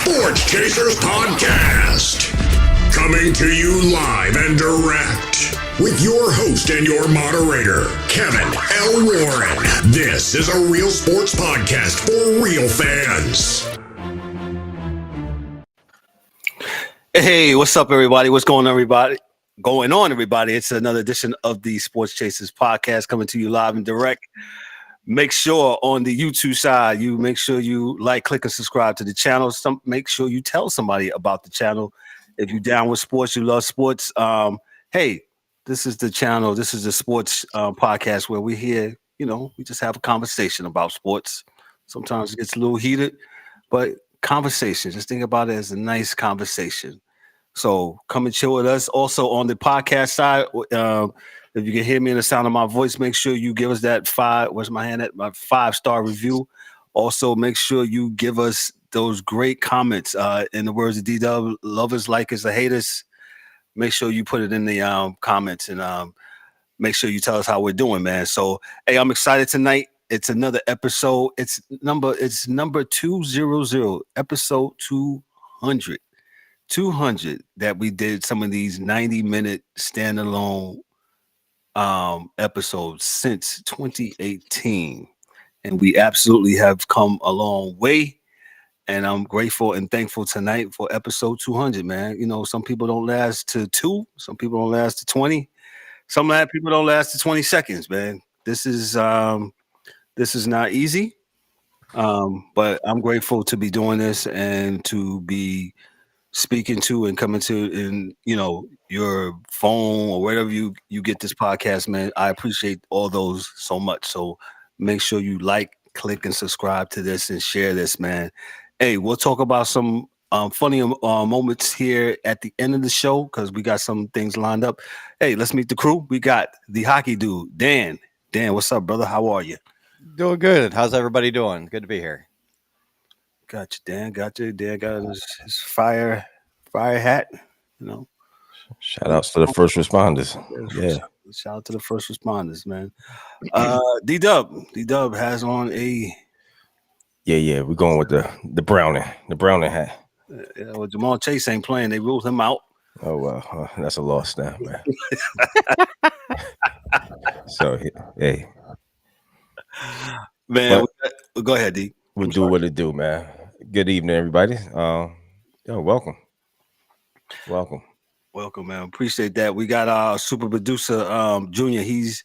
Sports Chasers Podcast. Coming to you live and direct with your host and your moderator, Kevin L. Warren. This is a real sports podcast for real fans. Hey, what's up, everybody? What's going on, everybody? It's another edition of the Sports Chasers Podcast coming to you live and direct. Make sure on the YouTube side, you make sure you like, click, and subscribe to the channel. Make sure you tell somebody about the channel. If you're down with sports, you love sports. Hey, this is the channel. This is the sports podcast where we're here. You know, we just have a conversation about sports. Sometimes it gets a little heated, but conversation. Just think about it as a nice conversation. So come and chill with us. Also on the podcast side, if you can hear me in the sound of my voice, make sure you give us that my 5-star review. Also, make sure you give us those great comments. In the words of D-Dub, lovers, likers, or haters. Make sure you put it in the comments and make sure you tell us how we're doing, man. So, hey, I'm excited tonight. It's another episode. It's number 200, episode 200. 200 that we did some of these 90-minute standalone episodes since 2018. And we absolutely have come a long way. And I'm grateful and thankful tonight for episode 200, man. You know, some people don't last to 2. Some people don't last to 20. Some people don't last to 20 seconds, man. This is not easy. But I'm grateful to be doing this and to be speaking to and coming to in your phone or wherever you get this podcast, man. I appreciate all those so much. So make sure you like, click, and subscribe to this and share this, man. Hey, we'll talk about some funny moments here at the end of the show because we got some things lined up. Hey, let's meet the crew. We got the hockey dude, Dan. Dan, what's up, brother? How are you? Doing good. How's everybody doing? Good to be here. Got you, Dan. Got you. Dan got his fire hat. You know. Shout outs to the first responders. Yeah. Shout out to the first responders, man. D-Dub has on a We're going with the Browning hat. Well, Jamal Chase ain't playing. They ruled him out. Oh well, that's a loss now, man. So hey, man, go ahead, D. We'll do what it do, man. Good evening, everybody. Welcome, man. Appreciate that. We got our super producer, Junior. He's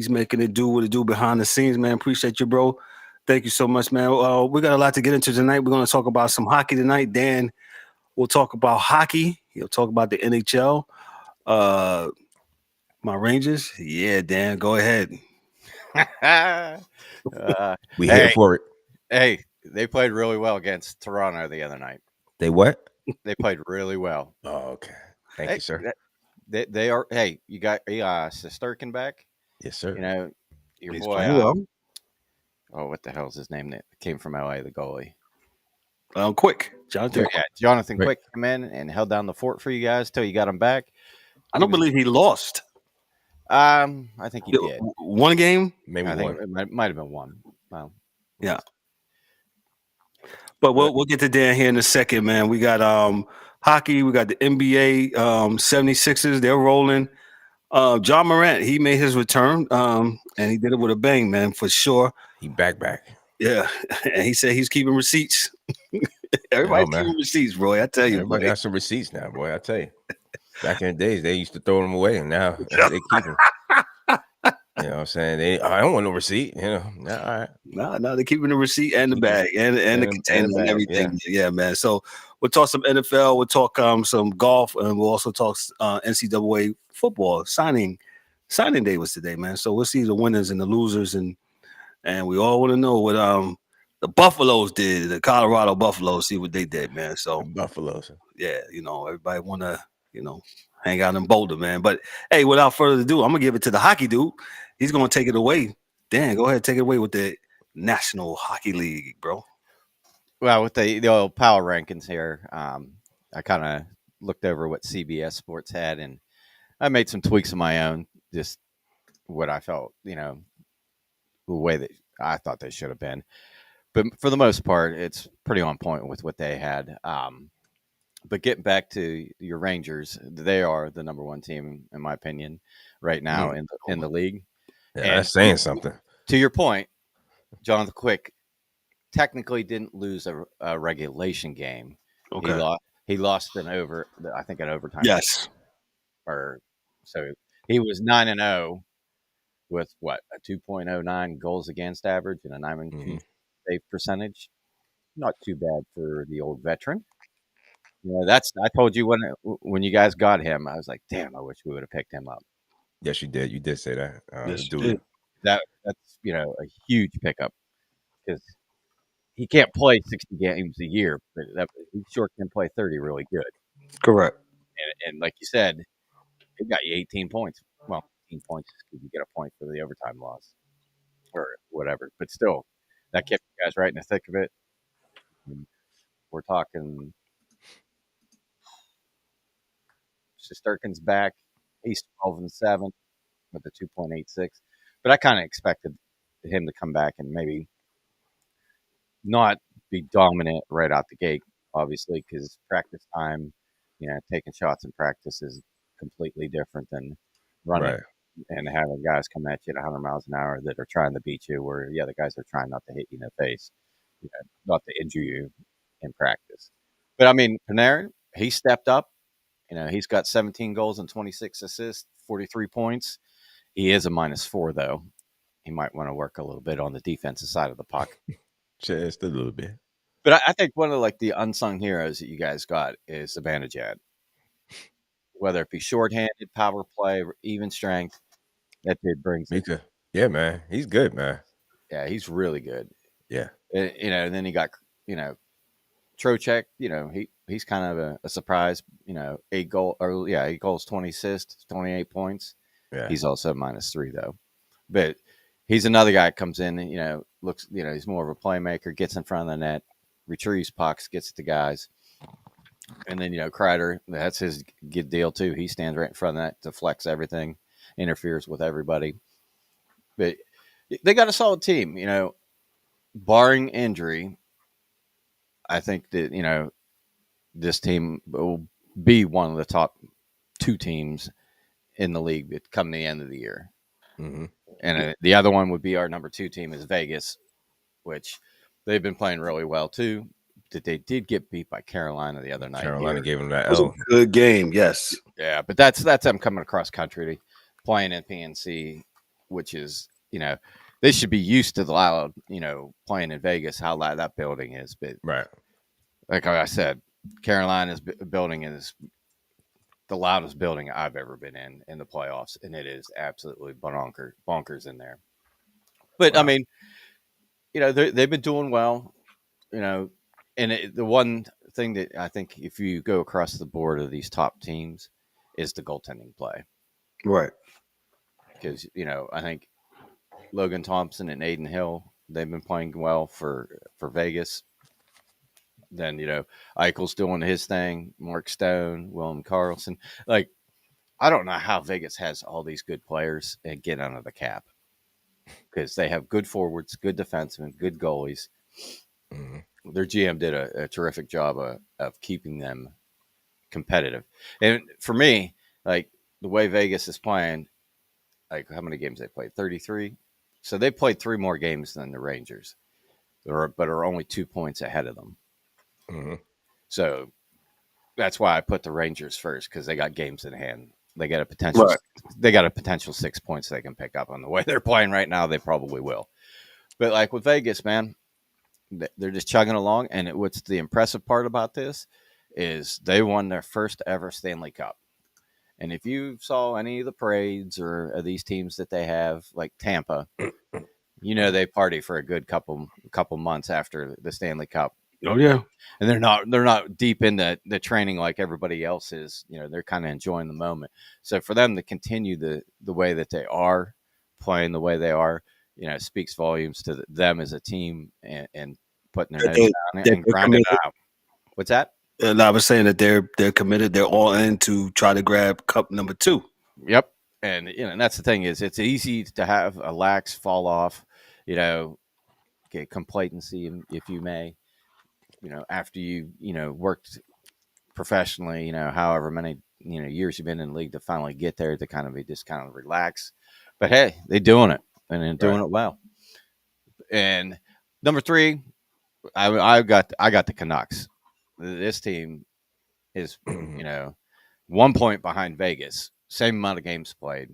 making it do what it do behind the scenes, man. Appreciate you, bro. Thank you so much, man. We got a lot to get into tonight. We're going to talk about some hockey tonight. Dan will talk about hockey. He'll talk about the NHL. My Rangers. Yeah, Dan, go ahead. We here for it. Hey, they played really well against Toronto the other night. They what? They played really well. Oh, okay. Thank you, sir. They are. Hey, you got Shesterkin back? Yes, sir. You know your He's boy. What the hell's his name? That came from LA, the goalie. Jonathan. Yeah, Jonathan Quick came in and held down the fort for you guys till you got him back. I don't believe he lost. I think he did. One game, maybe I one. think it might have been one. Well, yeah. But we'll get to Dan here in a second, man. We got hockey. We got the NBA 76ers. They're rolling. John Morant, he made his return, and he did it with a bang, man, for sure. He back. Yeah, and he said he's keeping receipts. Everybody's keeping receipts, bro. I tell you. Everybody got some receipts now, boy. I tell you. Back in the days, they used to throw them away, and now they keep them. You know what I'm saying? I don't want no receipt. You know, all right. No, they're keeping the receipt and the bag and the container and everything. Yeah, man. So we'll talk some NFL. We'll talk some golf, and we'll also talk NCAA football. Signing day was today, man. So we'll see the winners and the losers, and we all want to know what the Buffaloes did. The Colorado Buffaloes, see what they did, man. So Buffaloes. Yeah, everybody want to hang out in Boulder, man. But hey, without further ado, I'm gonna give it to the hockey dude. He's gonna take it away. Dan, go ahead, take it away with the National Hockey League, bro. Well, with the old power rankings here, I kind of looked over what CBS Sports had, and I made some tweaks of my own, just what I felt, the way that I thought they should have been. but for the most part, it's pretty on point with what they had. But getting back to your Rangers, they are the number one team, in my opinion, right now in the league. Yeah, And that's saying something. to your point, Jonathan Quick technically didn't lose a regulation game. Okay. He lost an overtime. Yes. Or so he was 9-0 with what, a 2.09 goals against average and a 9-2 save percentage. Not too bad for the old veteran. I told you when you guys got him, I was like, damn, I wish we would have picked him up. Yes, you did. You did say that. Yes, you dude. did. That's a huge pickup because he can't play 60 games a year, but he sure can play 30 really good. Correct. And like you said, he got you 18 points. Well, 18 points because you get a point for the overtime loss or whatever. But still, that kept you guys right in the thick of it. And we're talking Shesterkin's back. He's 12-7 with a 2.86. But I kind of expected him to come back and maybe not be dominant right out the gate, obviously, because practice time, taking shots in practice is completely different than running and having guys come at you at 100 miles an hour that are trying to beat you, where, the guys are trying not to hit you in the face, not to injure you in practice. But, I mean, Panarin, he stepped up. He's got 17 goals and 26 assists, 43 points. He is a -4, though. He might want to work a little bit on the defensive side of the puck. Just a little bit. But I think one of the unsung heroes that you guys got is Zibanejad. Whether it be shorthanded, power play, or even strength, that dude brings it. Yeah, man. He's good, man. Yeah, he's really good. Yeah. And then you got, Trocheck, he's kind of a surprise, 8 goals, 20 assists, 28 points. Yeah. He's also -3 though. But he's another guy that comes in, looks, he's more of a playmaker, gets in front of the net, retrieves pucks, gets to guys. And then, Kreider, that's his good deal too. He stands right in front of that, deflects everything, interferes with everybody. But they got a solid team, barring injury. I think that, this team will be one of the top 2 teams in the league come the end of the year. Mm-hmm. And the other one would be our number 2 team is Vegas, which they've been playing really well too. That they did get beat by Carolina the other night. Carolina gave them that It was a good game, yes. Yeah, but that's them coming across country, playing in PNC, which is, they should be used to the loud, playing in Vegas, how loud that building is. But like I said, Carolina's building is the loudest building I've ever been in the playoffs, and it is absolutely bonkers in there. But, I mean, they've been doing well, and the one thing that I think if you go across the board of these top teams is the goaltending play. Right. Because, I think Logan Thompson and Aiden Hill, they've been playing well for Vegas. Then, Eichel's doing his thing, Mark Stone, Willem Karlsson. Like, I don't know how Vegas has all these good players and get under the cap. Because they have good forwards, good defensemen, good goalies. Mm-hmm. Their GM did a terrific job of keeping them competitive. And for me, like, the way Vegas is playing, like, how many games they played? 33? So they played 3 more games than the Rangers, but are only 2 points ahead of them. Mm-hmm. So that's why I put the Rangers first, because they got games in hand. They got a potential. Right. They got a potential 6 points they can pick up on the way they're playing right now. They probably will. But like with Vegas, man, they're just chugging along. And what's the impressive part about this is they won their first ever Stanley Cup. And if you saw any of the parades or these teams that they have, like Tampa, they party for a good couple months after the Stanley Cup. Oh yeah, and they're not deep in the training like everybody else is. They're kind of enjoying the moment. So for them to continue the way that they are playing, the way they are, speaks volumes to them as a team and putting their nose down and grinding it out. What's that? And I was saying that they're committed. They're all in to try to grab cup number 2. Yep, and and that's the thing is it's easy to have a lax fall off, because complacency, if you may. After you worked professionally, however many years you've been in the league to finally get there to kind of be just kind of relax. But hey, they're doing it and they're doing it well. And number 3, I got the Canucks. This team is 1 point behind Vegas, same amount of games played,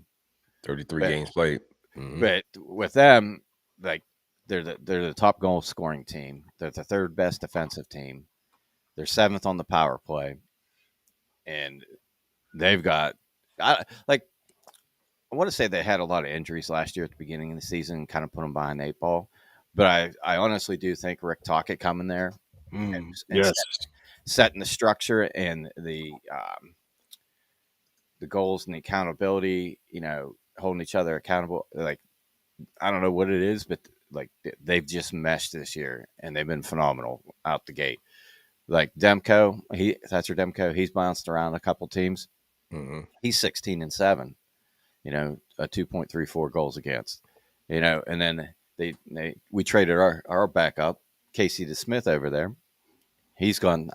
33 games played. But with them, like they're the top goal scoring team. They're the 3rd best defensive team. They're 7th on the power play, and they've got I want to say they had a lot of injuries last year at the beginning of the season, kind of put them behind the 8 ball. But I honestly do think Rick Tocchet coming there and Yes. setting the structure and the goals and the accountability, holding each other accountable. Like, I don't know what it is, but like they've just meshed this year and they've been phenomenal out the gate. Like Thatcher Demko, he's bounced around a couple teams. He's 16-7, a 2.34 goals against, and then we traded our backup, Casey DeSmith, over there. He's gone,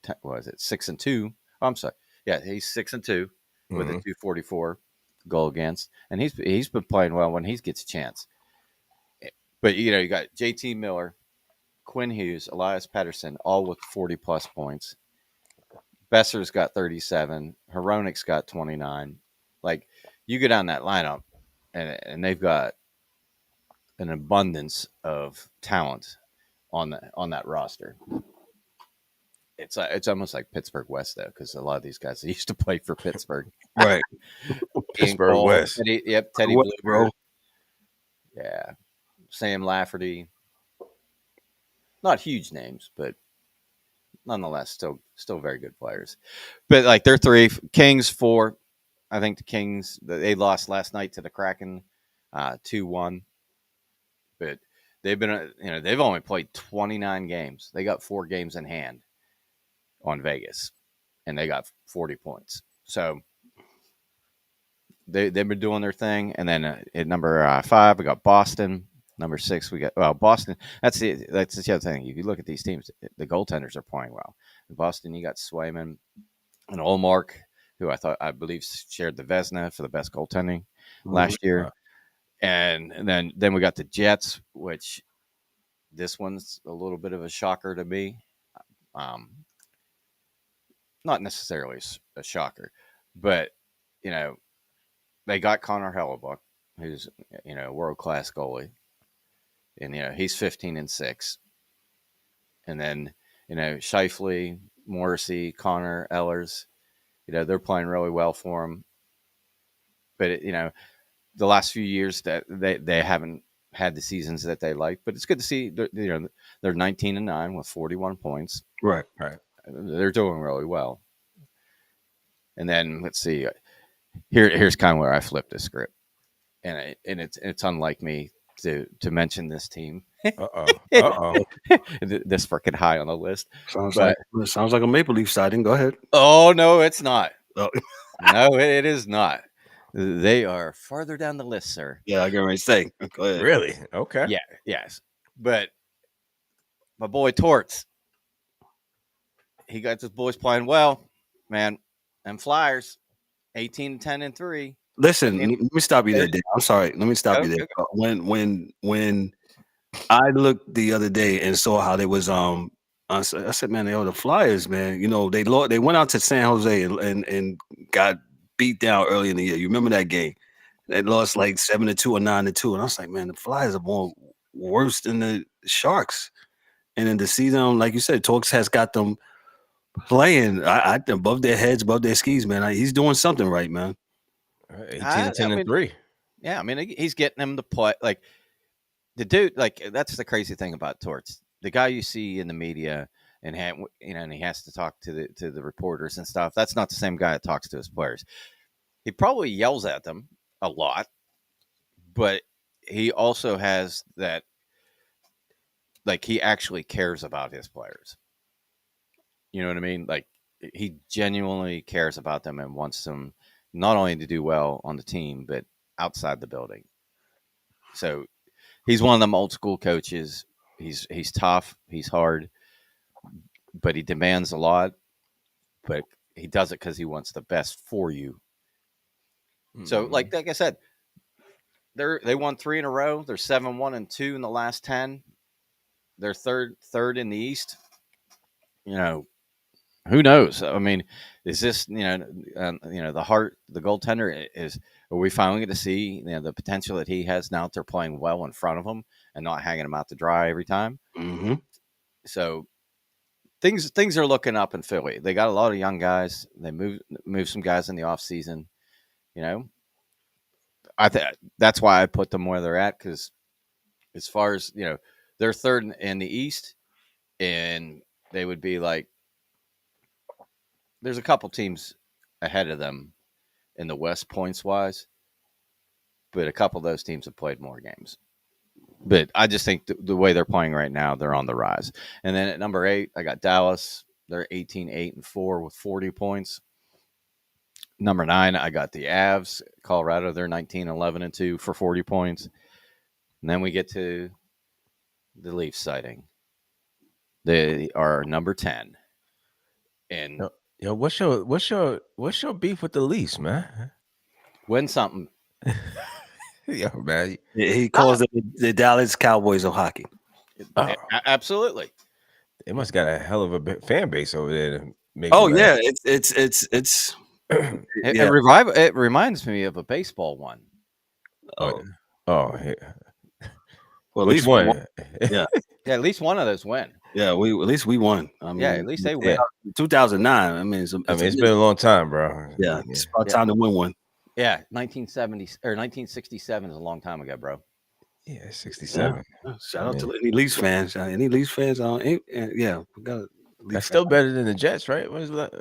6-2? Oh, I'm sorry. Yeah, he's 6-2 with a 244 goal against, and he's been playing well when he gets a chance. But you got JT Miller, Quinn Hughes, Elias Pettersson, all with 40+ points. Besser's got 37. Hronik's got 29. Like, you go down that lineup, and they've got an abundance of talent on that roster. It's almost like Pittsburgh West, though, because a lot of these guys used to play for Pittsburgh. Right. Pittsburgh Cole, West. Teddy Blueger. Yeah. Sam Lafferty. Not huge names, but nonetheless, still very good players. But like they're 3, Kings 4. I think the Kings, they lost last night to the Kraken 2-1. But they've been, they've only played 29 games. They got 4 games in hand on Vegas, and they got 40 points. So they've been doing their thing. And then at number 5, we got Boston. Number 6, we got Boston. That's the other thing. If you look at these teams, the goaltenders are playing well. In Boston, you got Swayman and Olmark, who I believe shared the Vezina for the best goaltending last year. And then we got the Jets, which this one's a little bit of a shocker to me. Not necessarily a shocker, but they got Connor Hellebuck, who's a world-class goalie. And he's 15-6, and then Scheifele, Morrissey, Connor, Ehlers, they're playing really well for him. But the last few years that they haven't had the seasons that they like. But it's good to see they're 19-9 with 41 points. Right. They're doing really well. And then let's see, here's kind of where I flipped the script, and it's unlike me to mention this team. This freaking high on the list. Sounds like a Maple Leaf sighting. Go ahead. Oh no, it's not. Oh. No, it is not. They are farther down the list, sir. Yeah, I get ready to say. Go ahead. Really? Okay. Yeah, yes. But my boy Torts, he got his boys playing well, man. And Flyers, 18-10-3. Listen, let me stop you there, Dave. I'm sorry. Let me stop you there. When I looked the other day and saw how they was I said, man, the Flyers, man, they went out to San Jose and got beat down early in the year. You remember that game? They lost like 7-2 or 9-2, and I was like, man, the Flyers are more worse than the Sharks. And in the season, like you said, Torx has got them playing I above their heads, above their skis, man. He's doing something right, man. 18-10-3. Yeah, I mean, he's getting them to play. Like the dude, like that's the crazy thing about Torts. The guy you see in the media and and he has to talk to the reporters and stuff. That's not the same guy that talks to his players. He probably yells at them a lot, but he also has that, like, he actually cares about his players. You know what I mean? Like, he genuinely cares about them and wants them not only to do well on the team, but outside the building. So he's one of them old school coaches. He's tough. He's hard, but he demands a lot. But he does it because he wants the best for you. So, like I said, they won 3 in a row. They're 7-1-2 in the last 10. They're third in the East. Who knows? I mean, is this the goaltender is? Are we finally going to see the potential that he has now that they're playing well in front of him and not hanging him out to dry every time? Mm-hmm. So things are looking up in Philly. They got a lot of young guys. They move some guys in the off season. That's why I put them where they're at, because as far as they're third in the East, and they would be like, there's a couple teams ahead of them in the West points wise, but a couple of those teams have played more games. But I just think the way they're playing right now, they're on the rise. And then at number 8, I got Dallas. They're 18-8-4 with 40 points. Number 9, I got the Avs. Colorado, they're 19-11-2 for 40 points. And then we get to the Leafs sighting. They are number 10. And Yo, what's your beef with the Leafs, man? win something. Yo, man. He calls it the Dallas Cowboys of hockey. Absolutely. They must got a hell of a fan base over there. To make yeah, it's It reminds me of a baseball one. Oh, yeah. Well, at Which least one? Yeah, at least one of those win. yeah. At least we won. I mean, at least they win. 2009. I mean, it's been a long time, bro. Yeah, it's about time to win one. Yeah, 1970 or 1967 is a long time ago, bro. Yeah, 67. Yeah. Shout out to any Leafs fans. Any Leafs fans? We got. That's still better than the Jets, right? What is that?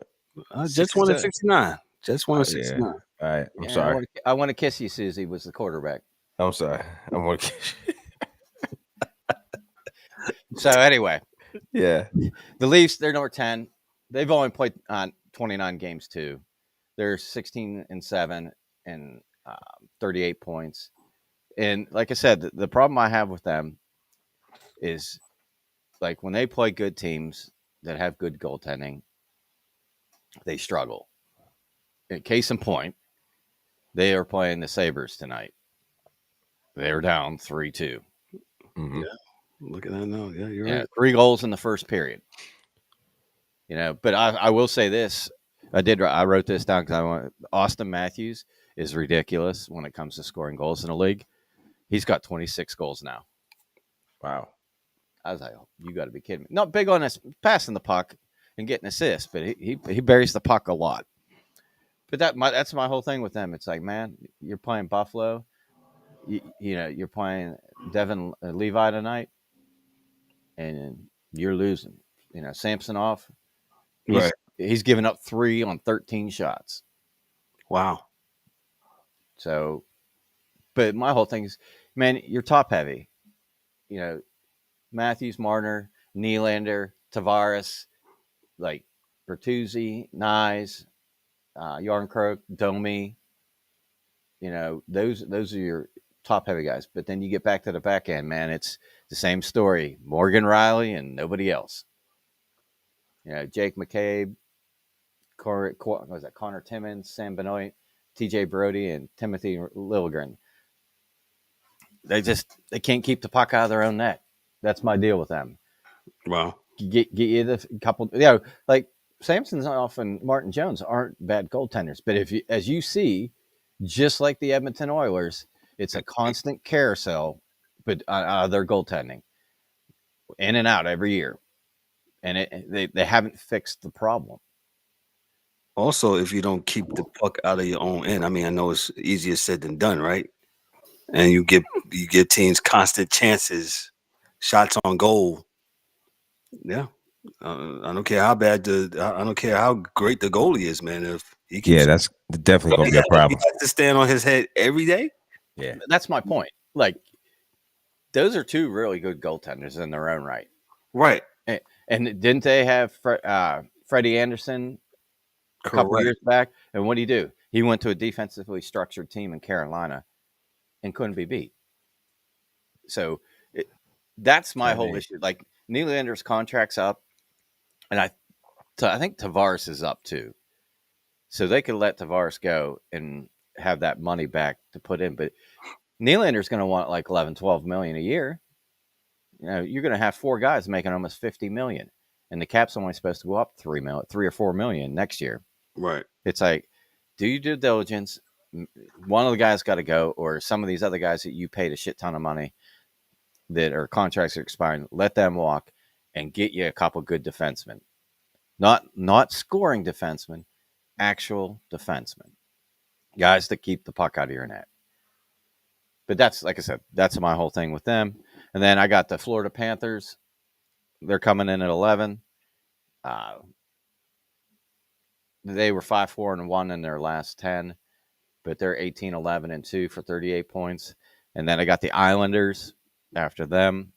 Jets won in 69. Jets won in 69. All right, I'm sorry. I want to kiss you, Susie. Was the quarterback. I'm sorry. I'm going to kiss you. So anyway, yeah, the Leafs, they're number 10. They've only played 29 games too. They're 16-7 and 38 points. And like I said, the problem I have with them is, like, when they play good teams that have good goaltending, they struggle. Case in point, they are playing the Sabres tonight. They're down 3-2. Mm-hmm. Yeah. Look at that now. Yeah, you're right. 3 goals in the first period. But I will say this. I wrote this down because Austin Matthews is ridiculous when it comes to scoring goals in the league. He's got 26 goals now. Wow. I was like, oh, you got to be kidding me. Not big on this passing the puck and getting assists, but he buries the puck a lot. But that's my whole thing with them. It's like, man, you're playing Buffalo. You're playing Devin Levi tonight, and you're losing. Samsonov, he's given up 3 on 13 shots. Wow. So, but my whole thing is, man, you're top heavy. Matthews, Marner, Nylander, Tavares, like Bertuzzi, Nyes, Yarncroke, Domi. Those are your top heavy guys. But then you get back to the back end, man, it's the same story. Morgan Riley and nobody else. Jake McCabe, Connor Timmins, Sam Benoit, TJ Brody, and Timothy Liljegren. They can't keep the puck out of their own net. That's my deal with them. Wow. Get you the couple, like Samsonov and Martin Jones aren't bad goaltenders, but as you see, just like the Edmonton Oilers, it's a constant carousel, but their goaltending, in and out every year, and they haven't fixed the problem. Also, if you don't keep the puck out of your own end, I mean, I know it's easier said than done, right? And you give teams constant chances, shots on goal. Yeah, I don't care how I don't care how great the goalie is, man. If he keeps, that's definitely gonna be a problem. He has to stand on his head every day. Yeah, that's my point. Like, those are 2 really good goaltenders in their own right. Right. And didn't they have Freddie Anderson a couple years back? And what did he do? He went to a defensively structured team in Carolina and couldn't be beat. So That's my I whole mean- issue. Like Nylander's contract's up, and I think Tavares is up too. So they could let Tavares go and have that money back to put in. But Nylander's going to want like 11, 12 million a year. You know, you're going to have 4 guys making almost 50 million, and the cap's only supposed to go up 3 or 4 million next year. Right. It's like, do your due diligence. One of the guys got to go, or some of these other guys that you paid a shit ton of money that are contracts are expiring, let them walk and get you a couple good defensemen. Not scoring defensemen, actual defensemen. Guys that keep the puck out of your net. But that's, like I said, that's my whole thing with them. And then I got the Florida Panthers. They're coming in at 11. They were 5-4-1 in their last 10, but they're 18-11-2 for 38 points. And then I got the Islanders after them.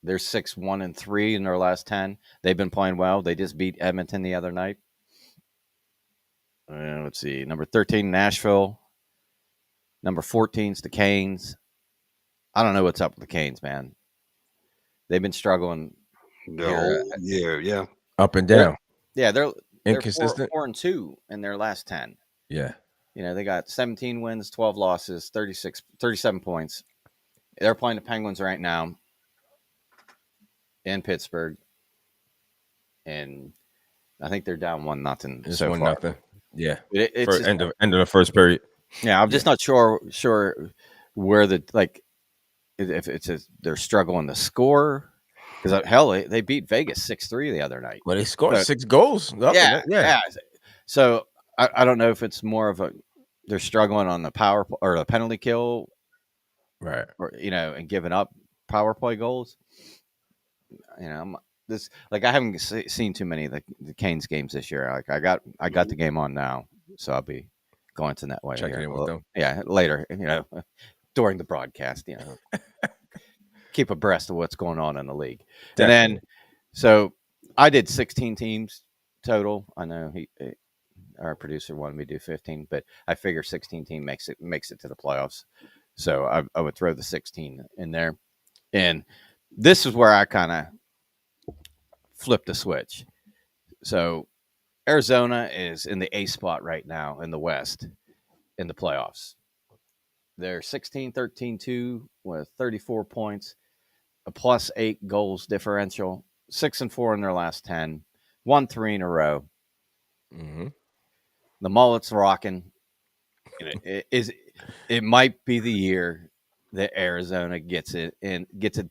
They're 6-1-3 in their last 10. They've been playing well. They just beat Edmonton the other night. Let's see. Number 13, Nashville. Number 14 is the Canes. I don't know what's up with the Canes, man. They've been struggling. The whole year, yeah. Up and down. They're Inconsistent. 4-2 in their last 10. Yeah. You know, they got 17 wins, 12 losses, 37 points. They're playing the Penguins right now in Pittsburgh. And I think they're down 1-0 Just so 1-0. Yeah. It's For just, end of the first period. yeah, I'm just not sure where if they're struggling to score, because hell, they beat Vegas 6-3 the other night. Well, they scored So- 6 goals. Yeah. So I don't know if it's more of they're struggling on the power or the penalty kill, Right. or and giving up power play goals. I haven't seen too many of the Canes games this year. Like I got the game on now, so I'll be going to that way. Checking in with them. Yeah, later. During the broadcast. Keep abreast of what's going on in the league. Definitely. And then, so I did 16 teams total. I know our producer wanted me to do 15, but I figure 16 team makes it to the playoffs. So I would throw the 16 in there. And this is where I kind of flipped the switch. So Arizona is in the A spot right now in the West in the playoffs. They're 16-13-2 with 34 points, a +8 goals differential, 6-4 in their last 10, won 3 in a row. Mm-hmm. The mullet's rocking. It might be the year that Arizona gets it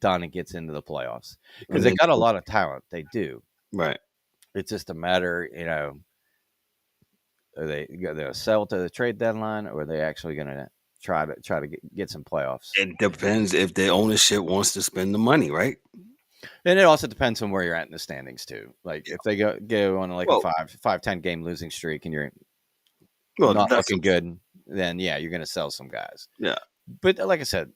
done and gets into the playoffs, because they got a lot of talent. They do. Right. It's just a matter, are they going to sell to the trade deadline, or are they actually going to try to get some playoffs? It depends if the ownership wants to spend the money, right? And it also depends on where you're at in the standings too. Like if they go on like a 5-10 game losing streak and you're not looking good, then yeah, you're going to sell some guys. Yeah. But like I said,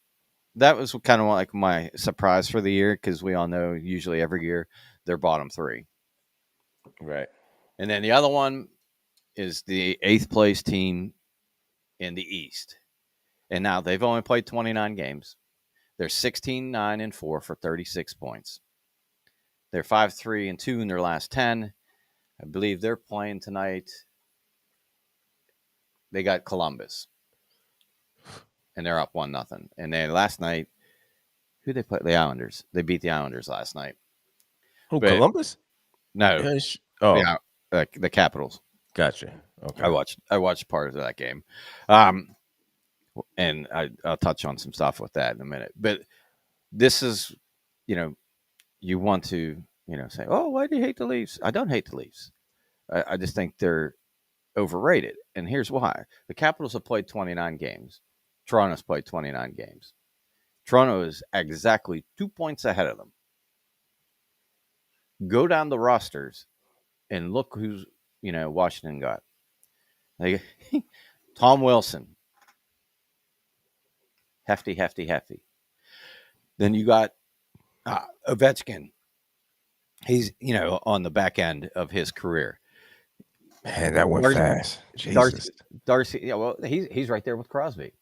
that was kind of like my surprise for the year, because we all know usually every year they're bottom 3. Right. And then the other one is the 8th place team in the East. And now they've only played 29 games. They're 16-9-4 for 36 points. They're 5-3-2 in their last 10. I believe they're playing tonight. They got Columbus. And they're up 1-0. And then last night, who they play? The Islanders. They beat the Islanders last night. Who, But- Columbus? No, Oh, yeah, the Capitals. gotcha. Okay. I watched part of that game, and I'll touch on some stuff with that in a minute. But this is, you want to, say, oh, why do you hate the Leafs? I don't hate the Leafs. I just think they're overrated, and here's why: the Capitals have played 29 games. Toronto's played 29 games. Toronto is exactly 2 points ahead of them. Go down the rosters and look who's Washington got. Like Tom Wilson. Hefty. Then you got Ovechkin. He's, on the back end of his career. Man, that went Darcy- fast. Jesus. Darcy, yeah, well, he's right there with Crosby.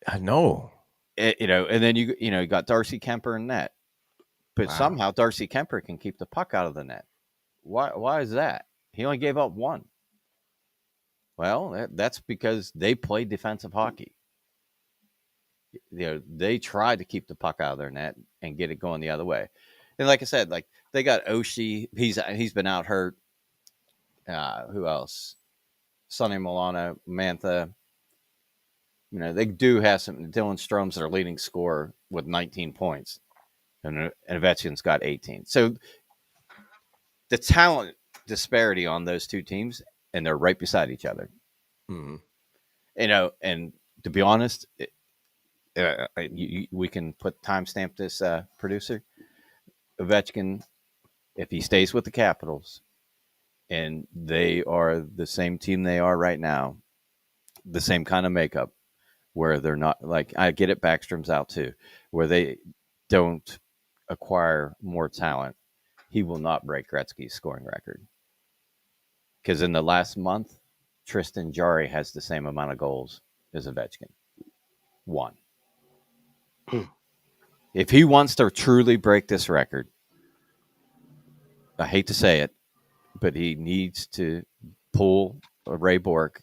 I know. And then you got Darcy Kemper in net. But Wow. somehow Darcy Kemper can keep the puck out of the net. Why is that? He only gave up one. Well, that's because they play defensive hockey. They tried to keep the puck out of their net and get it going the other way. And like I said, like they got Oshie. He's been out hurt. Who else? Sonny Milano, Mantha. They do have some. Dylan Strom's their leading scorer with 19 points, and Ovechkin's got 18. So the talent disparity on those two teams, and they're right beside each other. Mm-hmm. And to be honest, we can timestamp this producer. Ovechkin, if he stays with the Capitals, and they are the same team they are right now, the same kind of makeup, where they're not like I get it. Backstrom's out too, where they don't acquire more talent. He will not break Gretzky's scoring record because in the last month, Tristan Jarry has the same amount of goals as Ovechkin. One. If he wants to truly break this record, I hate to say it, but he needs to pull a Ray Bork,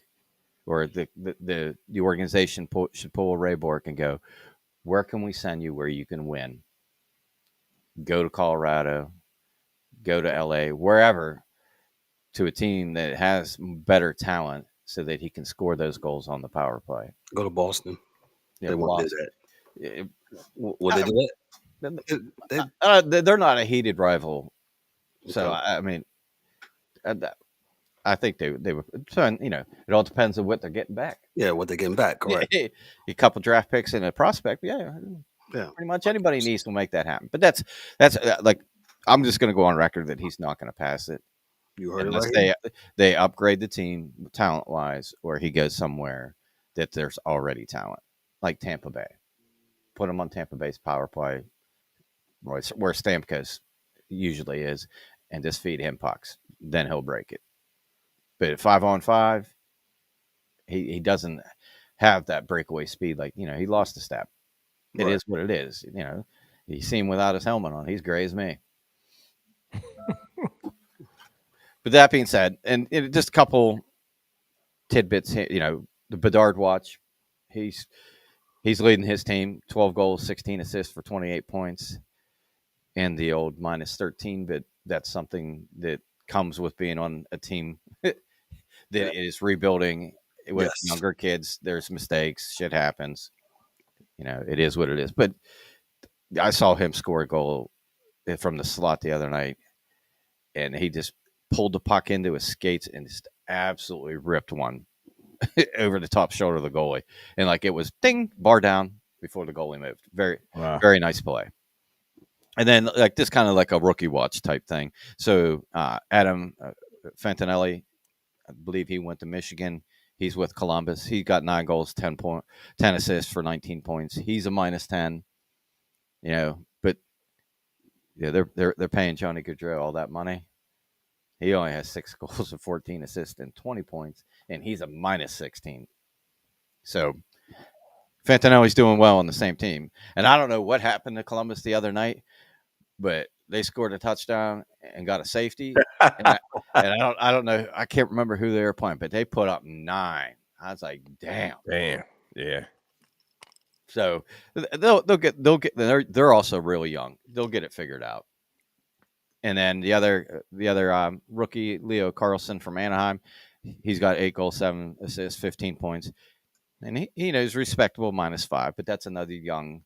or the organization should pull a Ray Bork and go, where can we send you where you can win? Go to Colorado, go to LA, wherever, to a team that has better talent so that he can score those goals on the power play. Go to Boston. Yeah, They won't do that. Will they do it? They're not a heated rival. So, Okay. I mean, I think they were. So, it all depends on what they're getting back. Yeah, what they're getting back, correct? A couple draft picks and a prospect. Yeah. Pretty much anybody needs to make that happen. But that's like I'm just going to go on record that he's not going to pass it. You heard unless it right here. they upgrade the team talent wise, or he goes somewhere that there's already talent, like Tampa Bay. Put him on Tampa Bay's power play, where Stamkos usually is, and just feed him pucks. Then he'll break it. But at 5-on-5, he doesn't have that breakaway speed. Like, he lost a step. It is what it is. You see him without his helmet on. He's gray as me. But that being said, and just a couple tidbits, the Bedard watch, he's leading his team, 12 goals, 16 assists for 28 points, and the old -13. But that's something that comes with being on a team that is rebuilding with younger kids. There's mistakes, shit happens. It is what it is. But I saw him score a goal from the slot the other night, and he just pulled the puck into his skates and just absolutely ripped one over the top shoulder of the goalie. And like it was ding, bar down before the goalie moved. Very, very nice play. And then like this kind of like a rookie watch type thing. So Adam Fantinelli, I believe he went to Michigan. He's with Columbus. He got 9 goals, 10 assists for 19 points. He's a -10, but they're paying Johnny Gaudreau all that money. He only has 6 goals and 14 assists and 20 points, and he's a -16. So Fantinelli's doing well on the same team. And I don't know what happened to Columbus the other night, but they scored a touchdown and got a safety. and I don't know. I can't remember who they were playing, but they put up 9. I was like, damn. Yeah. So they'll get. They're also really young. They'll get it figured out. And then the other rookie, Leo Carlson from Anaheim, he's got 8 goals, 7 assists, 15 points, and he knows respectable -5. But that's another young,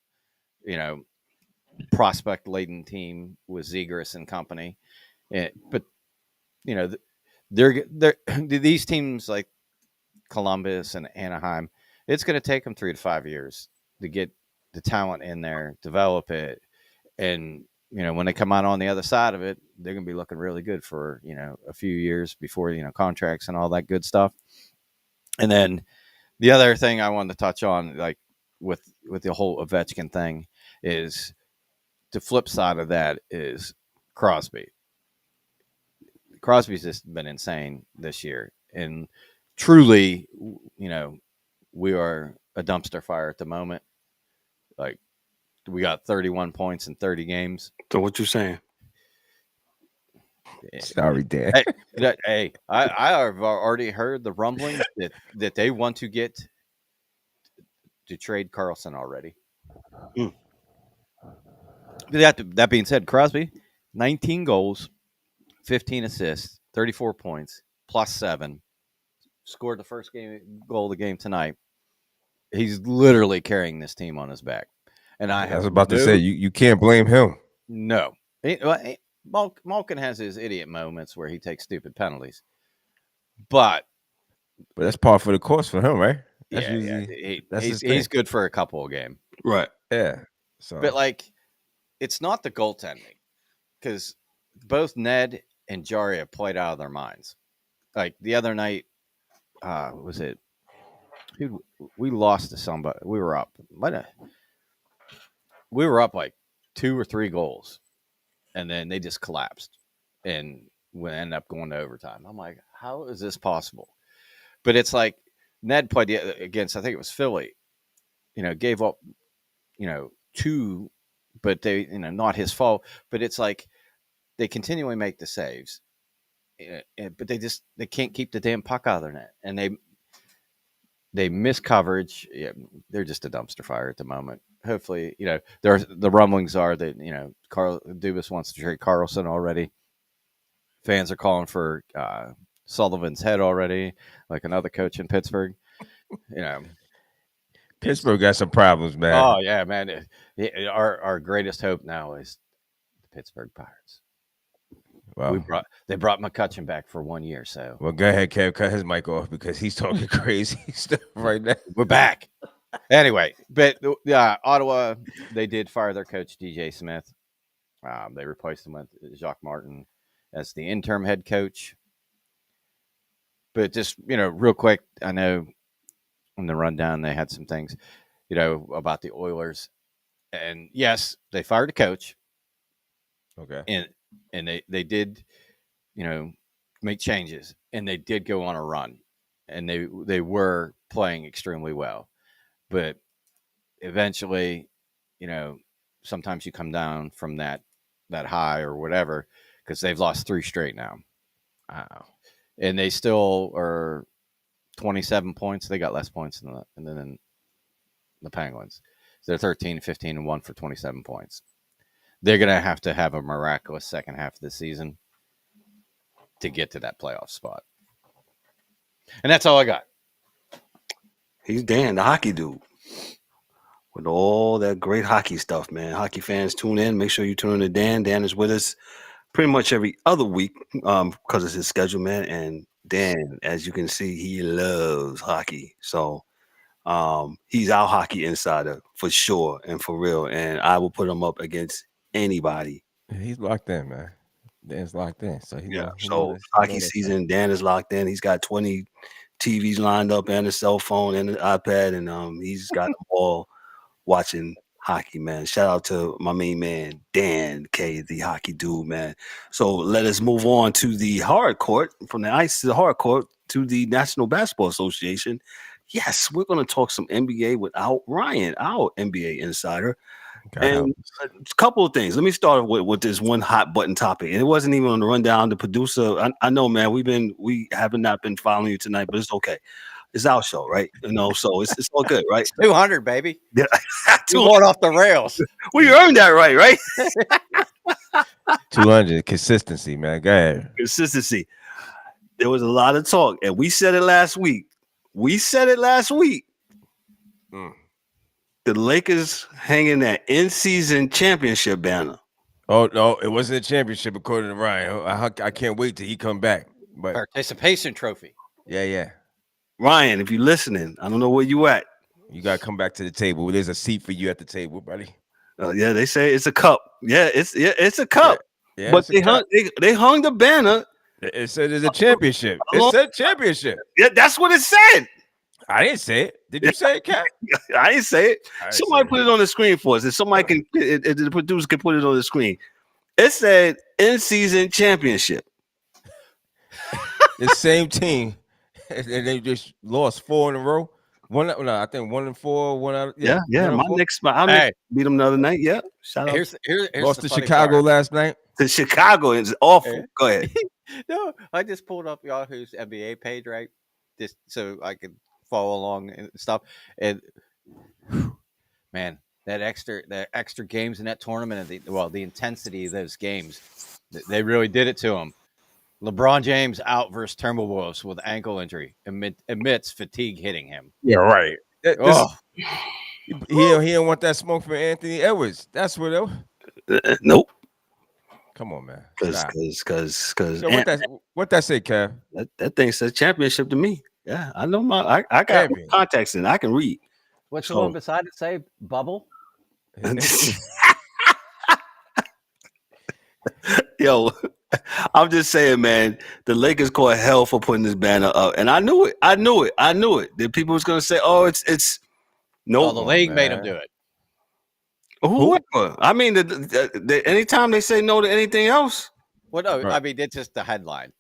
prospect laden team with Zegras and company. But they're these teams like Columbus and Anaheim. It's going to take them 3 to 5 years to get the talent in there, develop it, and when they come out on the other side of it, they're going to be looking really good for a few years before contracts and all that good stuff. And then the other thing I wanted to touch on, like with the whole Ovechkin thing, is the flip side of that is Crosby. Crosby's just been insane this year, and truly, we are a dumpster fire at the moment. Like we got 31 points in 30 games. So what you saying? Sorry, Dan. Hey, I have already heard the rumblings that they want to get to trade Carlson already. Mm. That being said, Crosby, 19 goals, 15 assists, 34 points, +7, scored the first goal of the game tonight. He's literally carrying this team on his back. And I was about to say, you can't blame him. No. Malkin has his idiot moments where he takes stupid penalties. But that's par for the course for him, right? That's he's good for a couple of games. Right. Yeah. So, But like, it's not the goaltending, because both Ned and Jarry played out of their minds. Like the other night, was it? We lost to somebody. We were up. We were up like 2 or 3 goals, and then they just collapsed, and we ended up going to overtime. I'm like, how is this possible? But it's like Ned played against, I think it was Philly. Gave up, 2, but they, not his fault. But it's like they continually make the saves, but they can't keep the damn puck out of their net, and they miss coverage. Yeah, they're just a dumpster fire at the moment. Hopefully, the rumblings are that Carl Dubas wants to trade Carlson already. Fans are calling for Sullivan's head already, like another coach in Pittsburgh. Pittsburgh got some problems, man. Oh yeah, man. Our greatest hope now is the Pittsburgh Pirates. Wow. They brought McCutcheon back for 1 year. So Well, go ahead, Kev. Cut his mic off because he's talking crazy stuff right now. we're back. Anyway, but Ottawa, they did fire their coach DJ Smith. They replaced him with Jacques Martin as the interim head coach. But just real quick, I know in the rundown they had some things, about the Oilers, and yes, they fired a coach. Okay. And they did, make changes, and they did go on a run, and they were playing extremely well, but eventually, sometimes you come down from that high or whatever, because they've lost 3 straight now. Wow. And they still are 27 points. They got less points than the Penguins. So they're 13, 15, and 1 for 27 points. They're going to have a miraculous second half of the season to get to that playoff spot. And that's all I got. He's Dan, the hockey dude, with all that great hockey stuff, man. Hockey fans, tune in. Make sure you tune in to Dan. Dan is with us pretty much every other week because of his schedule, man. And Dan, as you can see, he loves hockey. So he's our hockey insider for sure and for real. And I will put him up against anybody. He's locked in, man. Dan's locked in. So hockey season, Dan is locked in. He's got 20 TVs lined up and a cell phone and an iPad, and he's got them all watching hockey, man. Shout out to my main man, Dan K, the hockey dude, man. So let us move on to the hard court, from the ice to the hard court to the National Basketball Association. Yes, we're going to talk some NBA without Ryan, our NBA insider. And a couple of things. Let me start with this one hot button topic. And it wasn't even on the rundown. The producer, I know, man, we haven't not been following you tonight, but it's okay. It's our show, right? So it's all good, right? It's 200, baby. Yeah. We're going off the rails. We earned that right? 200 consistency, man. Go ahead. Consistency. There was a lot of talk, and we said it last week. The Lakers hanging that in-season championship banner. Oh no, it wasn't a championship according to Ryan. I can't wait till he come back. But participation trophy. Yeah. Ryan, if you're listening, I don't know where you at. You gotta come back to the table. There's a seat for you at the table, buddy. Yeah, they say it's a cup. It's a cup. Yeah, but they hung the banner. It said it's a championship. It said championship. Yeah, that's what it said. I didn't say it. Did you say it, Kat? I didn't say it. Somebody put it on the screen for us. If somebody the producer can put it on the screen. It said in-season championship. The same team, and they just lost 4 in a row. I think 1-4, one out. Yeah. 1-4. Our Hey, next beat them the other night. Yeah. Shout out here's Lost the to funny Chicago part. last night. to Chicago. It's awful. Eh? Go ahead. No, I just pulled up Yahoo's NBA page, right? Just so I could follow along and stuff. And man, that extra games in that tournament, and the intensity of those games, they really did it to him. LeBron James out versus Timberwolves with ankle injury, admits fatigue hitting him. Yeah, right. Oh, He didn't want that smoke from Anthony Edwards. That's what. Nope. Come on, man. Because Stop. because So what that say, Kev? that thing says championship to me. Yeah, I know I got Champion. contacts in. I can read. what's the So- one beside it say? Bubble. Yo, I'm just saying, man. The Lakers caught hell for putting this banner up, and I knew it. That people was gonna say, "Oh, it's no." Oh, the league made him man. do it. Whoever. I mean, anytime they say no to anything else, Well, no, Right. I mean it's just the headline.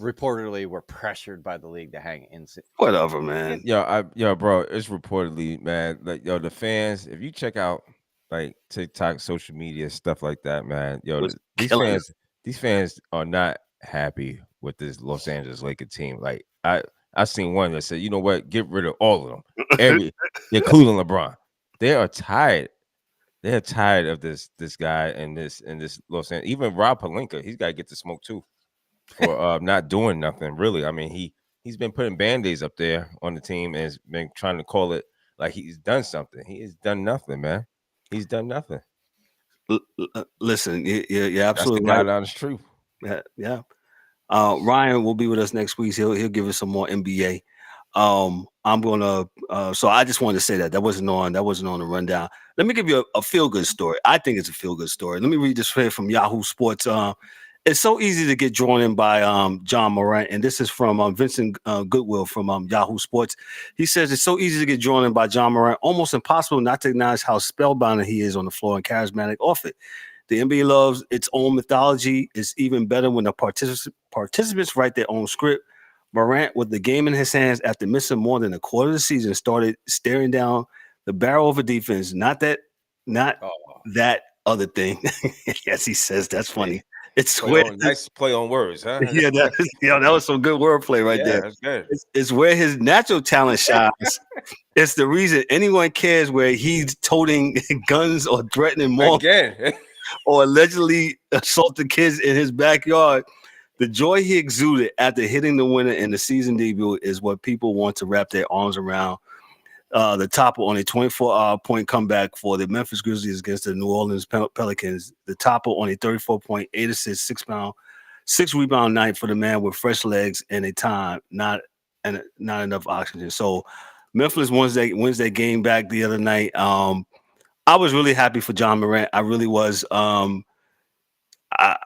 Reportedly, were pressured by the league to hang in. whatever, man. Yo, bro, it's reportedly, man, like the fans, if you check out like TikTok, social media, stuff like that, man, Was these killing it. these fans are not happy with this Los Angeles Lakers team. Like I seen one that said, you know what, get rid of all of them, including LeBron. They are tired. They're tired of this guy and this Los Angeles. Even Rob Pelinka, he's got to get the smoke too for not doing nothing. Really, I mean he's been putting band-aids up there on the team and has been trying to call it like he's done something. He has done nothing, man. He's done nothing. Listen, you're That's the absolutely God right. honest truth. Yeah. Ryan will be with us next week. He'll give us some more NBA. I'm gonna. So I just wanted to say that wasn't on the rundown. Let me give you a feel good story. I think it's a feel good story. Let me read this here from Yahoo Sports. It's so easy to get drawn in by John Morant, and this is from Vincent Goodwill from Yahoo Sports. He says it's so easy to get drawn in by John Morant, almost impossible not to acknowledge how spellbinding he is on the floor and charismatic off it. The NBA loves its own mythology. It's even better when the participants write their own script. Morant, with the game in his hands after missing more than a quarter of the season, started staring down the barrel of a defense. Not that other thing. Yes, he says that's funny. It's where Nice play on words, huh? that was some good wordplay right there. That's good. It's where his natural talent shines. It's the reason anyone cares where he's toting guns or threatening more Again. or allegedly assaulted kids in his backyard. The joy he exuded after hitting the winner in the season debut is what people want to wrap their arms around. The topper on a 24-point comeback for the Memphis Grizzlies against the New Orleans Pelicans. The topper on a 34-point, 8 assists, 6 rebound night for the man with fresh legs and a time, not enough oxygen. So Memphis wins their game back the other night. I was really happy for John Morant. I really was.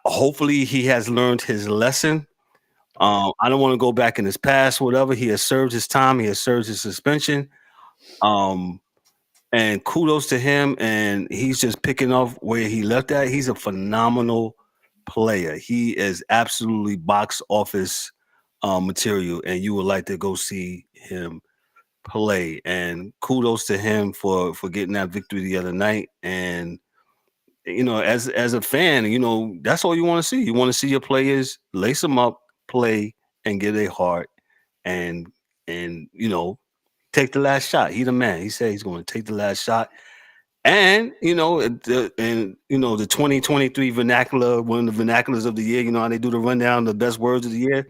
Hopefully he has learned his lesson. I don't want to go back in his past, whatever. He has served his time. He has served his suspension. And kudos to him. And he's just picking off where he left at. He's a phenomenal player. He is absolutely box office material. And you would like to go see him play. And kudos to him for getting that victory the other night. And as a fan, that's all you want to see. You want to see your players lace them up, play, and get a heart, and take the last shot. He the man. He said he's going to take the last shot. And the 2023 vernacular, one of the vernaculars of the year. You know how they do the rundown, the best words of the year.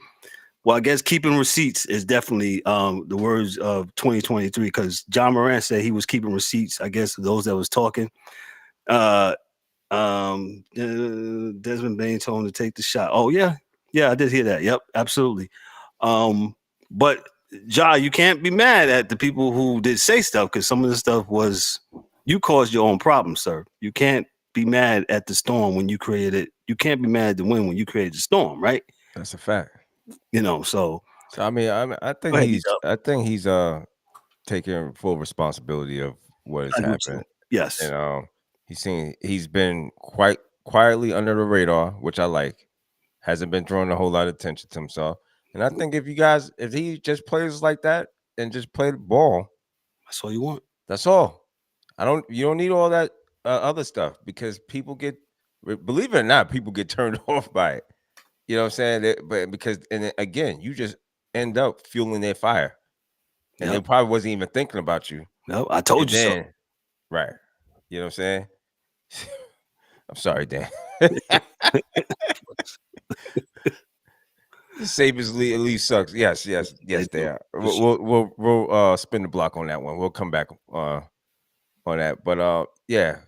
Well, I guess keeping receipts is definitely the words of 2023 because John Morant said he was keeping receipts. I guess those that was talking. Desmond Bain told him to take the shot. Oh yeah, I did hear that. Yep, absolutely. But Ja, you can't be mad at the people who did say stuff because some of the stuff was you caused your own problem, sir. You can't be mad at the storm when you created it. You can't be mad at the wind when you created the storm, right? That's a fact. So I mean, I think he's taking full responsibility of what has happened. Yes. And he's been quite quietly under the radar, which I like. Hasn't been drawing a whole lot of attention to himself. And I think if he just plays like that and just play the ball, That's all you want. That's all. You don't need all that other stuff because people get, believe it or not, people get turned off by it. You know what I'm saying? But because, and then, again, you just end up fueling their fire, and they Yep. probably wasn't even thinking about you. Yep. I told And you so. then, right? You know what I'm saying? I'm sorry, Dan. The Sabres lead sucks. Yes, They they do. are. For sure. We'll spin the block on that one. We'll come back on that. But yeah.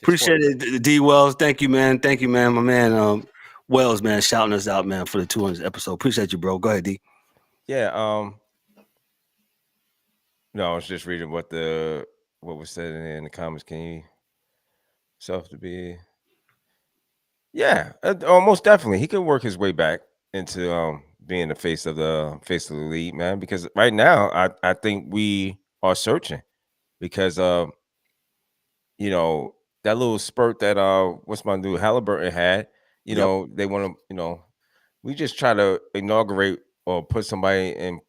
Appreciate it, D Wells. Thank you, man. Thank you, man. My man, Wells, man, shouting us out, man, for the 200th episode. Appreciate you, bro. Go ahead, D. Yeah. No, I was just reading what was said in the comments. Can you self to be? Yeah, most definitely. He could work his way back into being the face of the league, man. Because right now, I think we are searching because you know, that little spurt that what's my dude Halliburton had, Yep. they want to, we just try to inaugurate or put somebody in,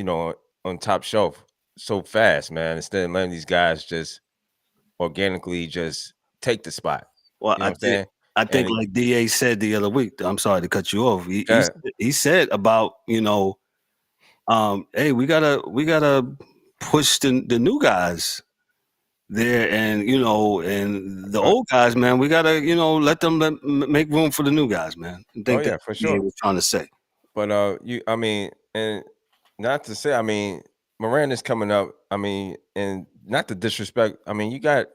on top shelf so fast, man, instead of letting these guys just organically just take the spot. Well, You know what I'm saying? I think And like DA said the other week. I'm sorry to cut you off. uh, He said about hey, we gotta push the new guys there, and and the uh, old guys, man, we gotta let them make room for the new guys, man. I oh think yeah, that for DA sure. was trying to say. But I mean, and not to say, I mean, Miranda's coming up. I mean, and not to disrespect. I mean, you got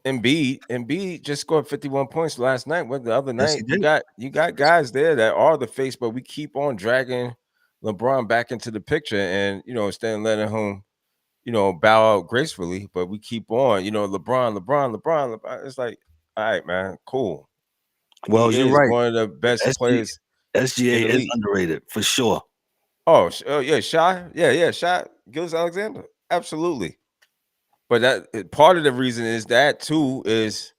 Embiid. Embiid just scored 51 points last night. What the other Yes, he night? did. You got guys there that are the face, but we keep on dragging LeBron back into the picture, and instead of letting him, bow out gracefully, but we keep on, LeBron. It's like, all right, man, cool. He Well, you're is right. one of the best players in SGA the is league. underrated for sure. Oh yeah, Shy. Yeah, Shy. Gilles Alexander. Absolutely. But that part of the reason is that too is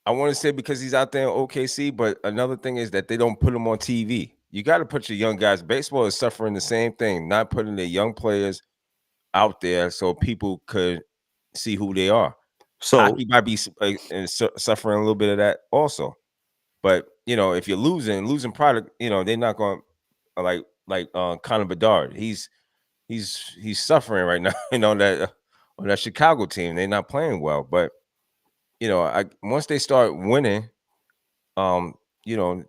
I want to say because he's out there in OKC, but another thing is that they don't put him on TV. You got to put your young guys. Baseball is suffering the same thing, not putting their young players out there so people could see who they are. So Hockey might be suffering a little bit of that also. But if you're losing product, they're not going to like Connor Bedard. He's suffering right now. On that Chicago team, they're not playing well. But once they start winning, um, you know,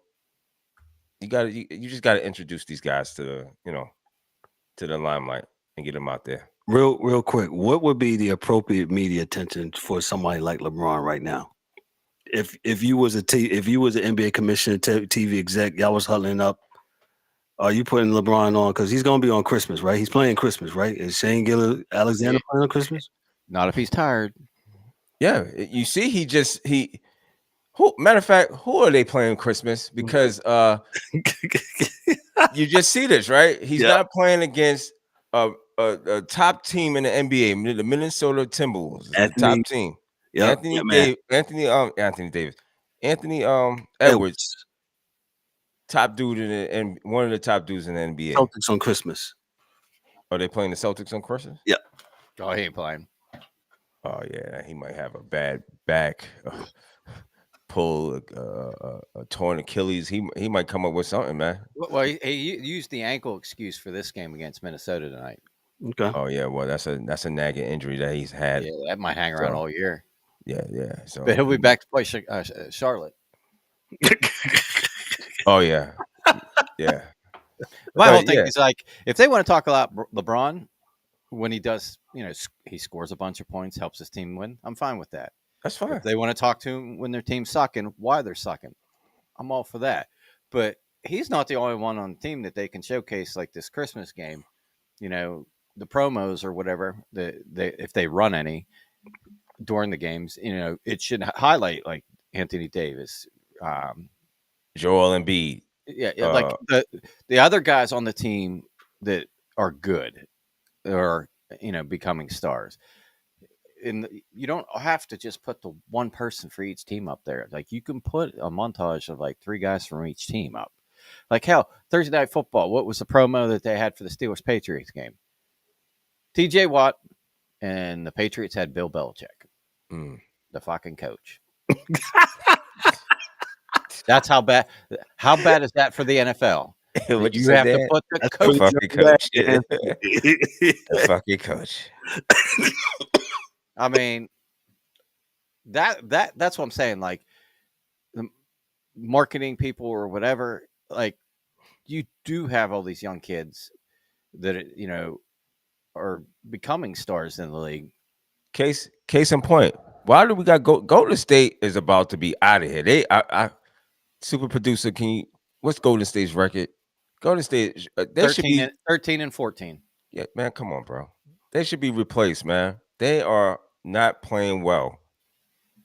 you just gotta introduce these guys to the limelight and get them out there. real quick, what would be the appropriate media attention for somebody like LeBron right now? If you was if you was an NBA commissioner, TV exec, y'all was huddling up. Are you putting LeBron on because he's gonna be on Christmas, right? He's playing Christmas, right? Is Shane Gillis Alexander playing on Christmas? Not if he's tired. Yeah, you see, who matter of fact, who are they playing Christmas? Because you just see this, right? He's Yep. not playing against a top team in the NBA, the Minnesota Timberwolves, the top Anthony. team. Yep. Yeah, man. Anthony Davis, Anthony It Edwards, was top dude and one of the top dudes in the NBA. Celtics on Christmas. Are they playing the Celtics on Christmas? Yep. Oh, he ain't playing. Oh yeah, he might have a bad back pull, a torn Achilles. He might come up with something, man. Well, he used the ankle excuse for this game against Minnesota tonight. Okay. Oh yeah, well that's a nagging injury that he's had. Yeah, that might hang around So, all year. Yeah. So, But he'll be back to play Charlotte. oh yeah, yeah. My But, whole thing yeah. is like, if they want to talk about LeBron when he does, he scores a bunch of points, helps his team win. I'm fine with that. That's fine. If they want to talk to him when their team's sucking, why they're sucking, I'm all for that. But he's not the only one on the team that they can showcase like this Christmas game. The promos or whatever if they run any during the games, it should highlight like Anthony Davis, Joel Embiid. yeah, like the other guys on the team that are good or becoming stars. And you don't have to just put the one person for each team up there. Like you can put a montage of like 3 guys from each team up. Like hell, Thursday Night Football. What was the promo that they had for the Steelers Patriots game? T.J. Watt and the Patriots had Bill Belichick, Mm. the fucking coach. That's how bad. How bad is that for the NFL? What you You said have to there? put the That's The coach. pretty fucking bad, coach. man. The fucking coach. I mean, that's what I'm saying. Like the marketing people or whatever. Like you do have all these young kids that are becoming stars in the league. Case in point. Why do we got Golden State is about to be out of here? I super producer, can you what's Golden State's record? Golden State, they should be 13 and 14. yeah, man. Come on, bro. They should be replaced, man. They are not playing well.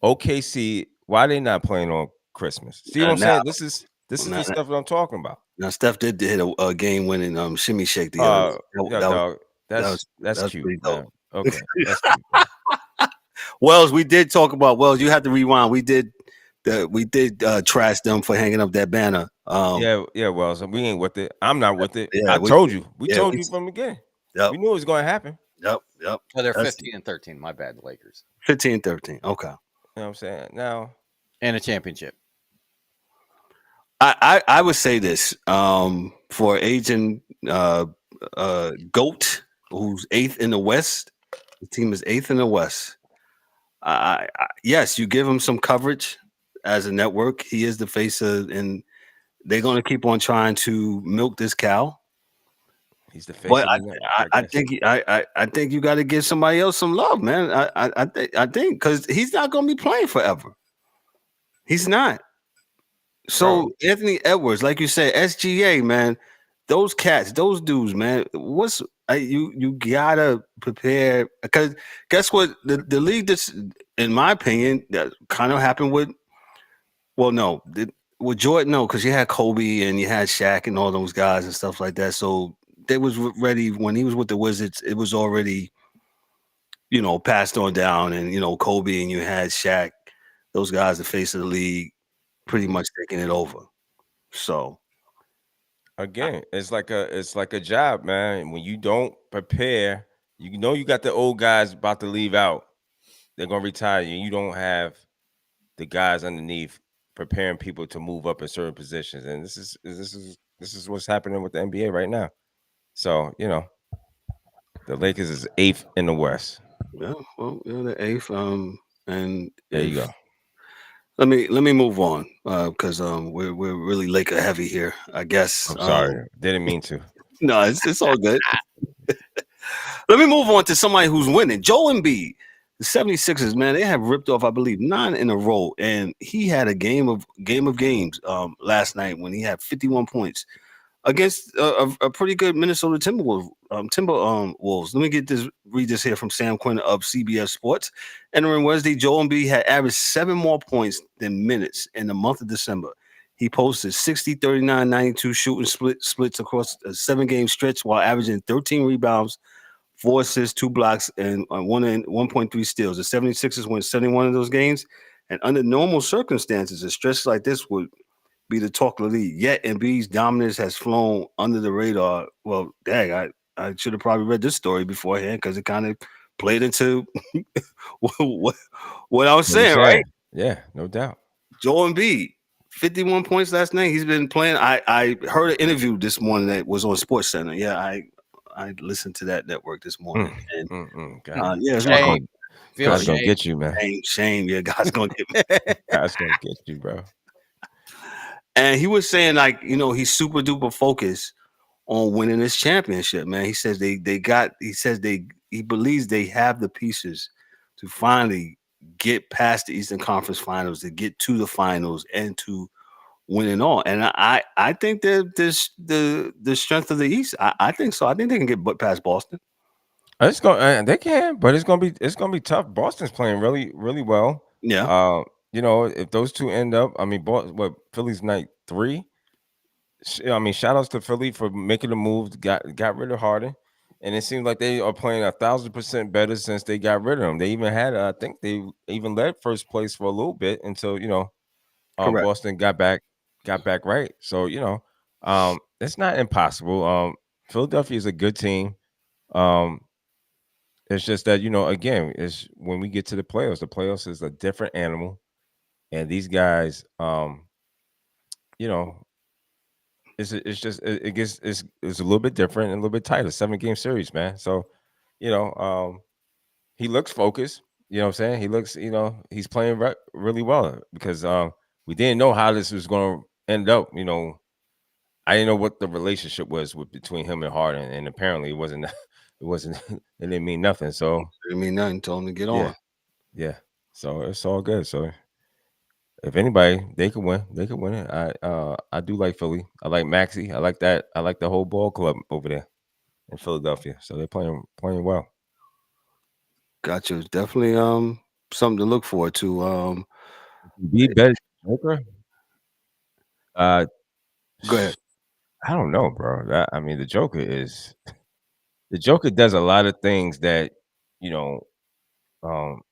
OKC, why they not playing on Christmas? See what I'm Now, saying? This is now, the stuff that I'm talking about. now, Steph did hit a game-winning shimmy shake the other. Yeah, That was dog. That's cute, pretty man. dope. Okay, that's cute. Man. Wells, we did talk about Wells. You had to rewind. We did trash them for hanging up that banner. Yeah. Well, so we ain't with it. I'm not with it. Yeah, I told you. We yeah, told you from the beginning. Yep, We knew it was going to happen. yep. Oh, they're That's 15 and 13. My bad, the Lakers. 15-13. Okay. You know what I'm saying? Now, And a championship. I would say this for agent Goat, who's 8th in the West. The team is 8th in the West. Yes, you give him some coverage as a network. He is the face of, and they're going to keep on trying to milk this cow. he's the face But of the network, I guess. think I think you got to give somebody else some love, man. I think because he's not going to be playing forever. He's not. So Anthony Edwards, like you said, SGA, man, those cats, those dudes, man. You gotta prepare because guess what? The league that's, in my opinion, that kind of happened with. Well, no, with Jordan, no, because you had Kobe and you had Shaq and all those guys and stuff like that. So they was ready when he was with the Wizards. It was already, passed on down, and Kobe and you had Shaq, those guys, the face of the league, pretty much taking it over. So Again, it's like a job, man. When you don't prepare, you know you got the old guys about to leave out. They're gonna retire you. You don't have the guys underneath preparing people to move up in certain positions. And this is what's happening with the NBA right now. So, the Lakers is 8th in the West. yeah, well, the 8th. And There you go. let me move on because we're really Laker heavy here, I guess. I'm sorry. Didn't mean to. No, it's all good. Let me move on to somebody who's winning. Joel Embiid, the 76ers, man, they have ripped off, I believe, 9 in a row, and he had a game of games last night when he had 51 points against a pretty good Minnesota Timberwolves. Wolves. Let me read this here from Sam Quinn of CBS Sports. Entering Wednesday, Joel Embiid had averaged 7 more points than minutes in the month of December. He posted 60, 39, 92 shooting splits across a 7-game stretch while averaging 13 rebounds, 4 assists, 2 blocks, and 1.3 steals. The 76ers won 71 of those games, and under normal circumstances, a stretch like this would be the talk of the league. Yet Embiid's dominance has flown under the radar. Well, dang, I should have probably read this story beforehand because it kind of played into what I was saying, right? Yeah, no doubt. Joel Embiid, 51 points last night. He's been playing. I heard an interview this morning that was on Sports Center. Yeah, I listened to that network this morning. And yeah, it's Shame. God's gonna get you, man. shame. Yeah, God's gonna get me. God's gonna get you, bro. And he was saying, like, he's super duper focused on winning this championship, man. He says he believes they have the pieces to finally get past the Eastern Conference Finals, to get to the finals and to win it all. And I think that the strength of the East, I think so. I think they can get past Boston. It's they can, but it's gonna be tough. Boston's playing really, really well. Yeah. If those two end up, I mean, Philly's night 3. I mean, shout outs to Philly for making the move, got rid of Harden, and it seems like they are playing 1,000% better since they got rid of him. They even had, I think, they even led first place for a little bit until Correct. Boston got back right. So it's not impossible. Philadelphia is a good team. It's just that, again, it's when we get to the playoffs is a different animal, and these guys, you know, it's just it gets it's a little bit different and a little bit tighter. 7-game series, man. So, you know, he looks focused. You know what I'm saying? He looks, he's playing really well because we didn't know how this was going to end up. I didn't know what the relationship was between him and Harden, and apparently it wasn't. It wasn't. It didn't mean nothing. So I mean, nothing. Told him to get yeah, on. yeah. So it's all good. So if anybody, they could win. They could win it. I do like Philly. I like Maxey. I like that. I like the whole ball club over there in Philadelphia. So they're playing well. Gotcha. Definitely something to look forward to. Be better Joker. Go ahead. I don't know, bro. I mean, the Joker does a lot of things that you know, and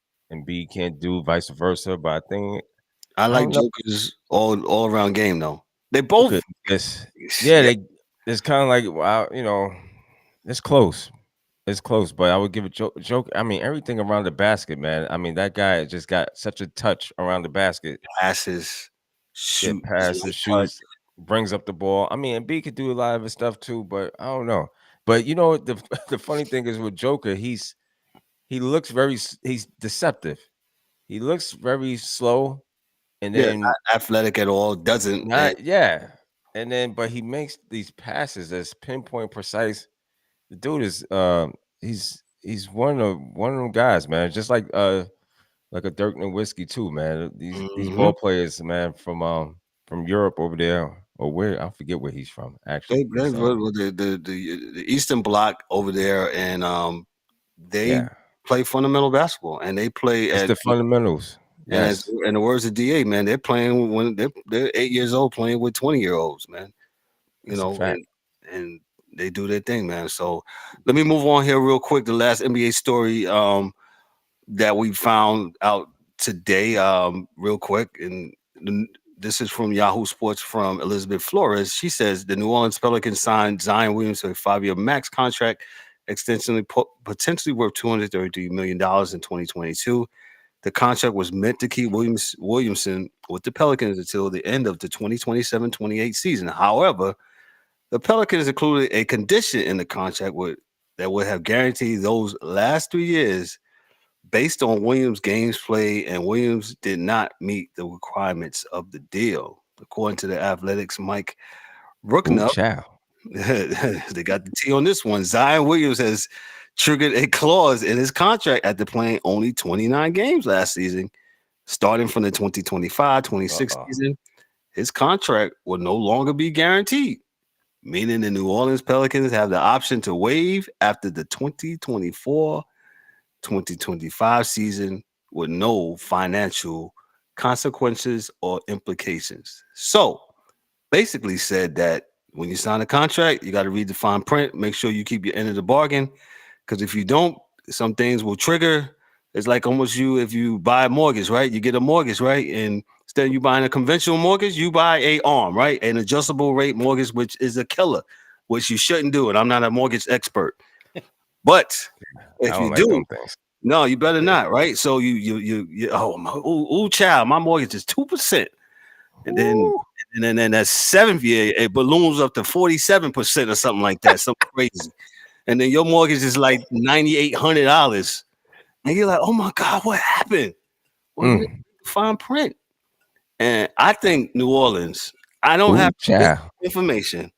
B can't do, vice versa. But I I like don't know. Joker's all around game though. They both Joker, yeah, it's kind of like wow, it's close. It's close, but I would give it joke. I mean, everything around the basket, man. I mean, that guy just got such a touch around the basket. passes, Yeah, shoot, passes, shoots, brings up the ball. I mean, and B could do a lot of his stuff too, but I don't know. But the the funny thing is with Joker, he looks he's deceptive. He looks very slow, and yeah, then not athletic at all. Doesn't and not yeah, and then but he makes these passes that's pinpoint precise. The dude is he's one of them guys, man. Just like a Dirk Nowitzki too, man. These mhm. ball players, man, from Europe over there, or where I forget where he's from They actually. they He's the Eastern Bloc over there, and they yeah, play fundamental basketball, and they play it's at the fundamentals. and as Yes, in the words of DA, man, they're playing when they're 8 years old, playing with 20-year-olds, man. that's a fact. And they do their thing, man. So let me move on here real quick. The last NBA story that we found out today, real quick, and this is from Yahoo Sports from Elizabeth Flores. She says the New Orleans Pelicans signed Zion Williams to a 5-year max contract, extensively potentially worth $233 million in 2022. The contract was meant to keep Williamson with the Pelicans until the end of the 2027-28 season. However, the Pelicans included a condition in the contract that would have guaranteed those last 3 years based on Williams' games played, and Williams did not meet the requirements of the deal. According to the Athletics, Mike Ooh, Rooknup, child. they got the T on this one. Zion Williams has triggered a clause in his contract after playing only 29 games last season. Starting from the 2025-26 Uh-oh. season, his contract will no longer be guaranteed, meaning the New Orleans Pelicans have the option to waive after the 2024-2025 season with no financial consequences or implications. So, basically said that when you sign a contract, you got to read the fine print, make sure you keep your end of the bargain, because if you don't, some things will trigger. It's like almost you if you buy a mortgage, right? You get a mortgage, right? And instead of you buying a conventional mortgage, you buy a ARM, right? An adjustable rate mortgage, which is a killer, which you shouldn't do. And I'm not a mortgage expert, but I if don't you like do, them things. no, you better not, right? So you oh my child, my mortgage is 2%. And then Ooh. then that 7th year, it balloons up to 47% or something like that, something crazy. And then your mortgage is like $9,800. And you're like, oh my God, what happened? Well, you didn't Mm. fine print. And I think New Orleans, I don't Ooh, have this child. information.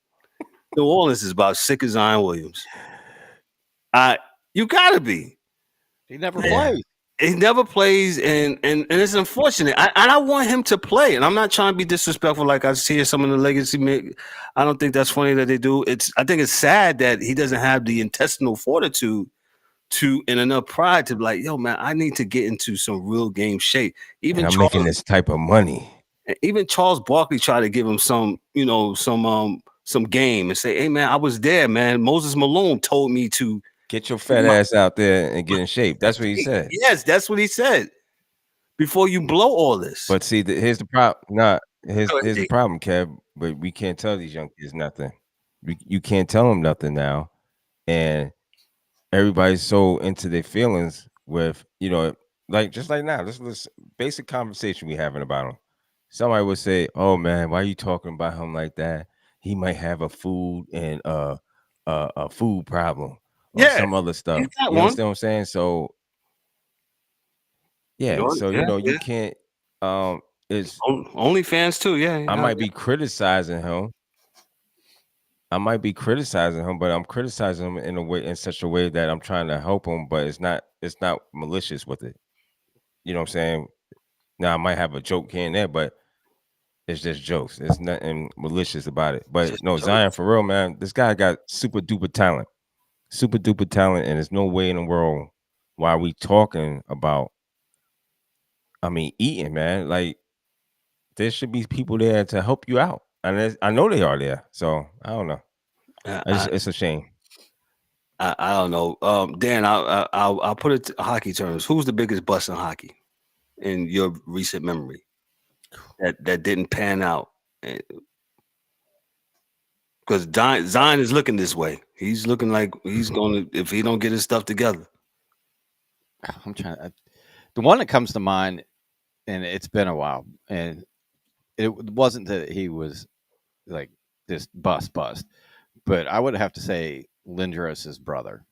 New Orleans is about sick as Zion Williams. I You gotta be. He never Yeah. plays. He never plays, and it's unfortunate. I want him to play, and I'm not trying to be disrespectful. Like I see some of the legacy. I don't think that's funny that they do. I think it's sad that he doesn't have the intestinal fortitude and enough pride to be like, yo, man, I need to get into some real game shape. And I'm making this type of money. Even Charles Barkley tried to give him some game and say, hey, man, I was there, man. Moses Malone told me to Get your fat ass out there and get in shape. That's what he said. Yes, that's what he said. Before you blow all this. But see, here's the problem. Go Here's the ahead. problem, Kev. But we can't tell these young kids nothing. You can't tell them nothing now. And everybody's so into their feelings with, like just like now, this basic conversation we having about him. Somebody would say, "Oh man, why are you talking about him like that? He might have a food and a food problem or Yeah, some other he's stuff." got You one. understand what I'm saying? So yeah, so Yeah, you yeah. can't. It's OnlyFans too. Yeah, I yeah, might be criticizing him. I might be criticizing him, but I'm criticizing him in such a way that I'm trying to help him, but it's not malicious with it. You know what I'm saying? Now I might have a joke here and there, but it's just jokes. There's nothing malicious about it. But just no, Zion, jokes. for real, man, this guy got super duper talent, and there's no way in the world why we talking about. I mean, eating, man. Like there should be people there to help you out, and I know they are there. So I don't know. I, It's a shame. I don't know. Dan, I'll put it to hockey terms. Who's the biggest bust in hockey in your recent memory that didn't pan out? Because Zion is looking this way. He's looking like he's going to if he don't get his stuff together. I'm trying. The one that comes to mind, and it's been a while, and it wasn't that he was like this bust, but I would have to say Lindros's brother.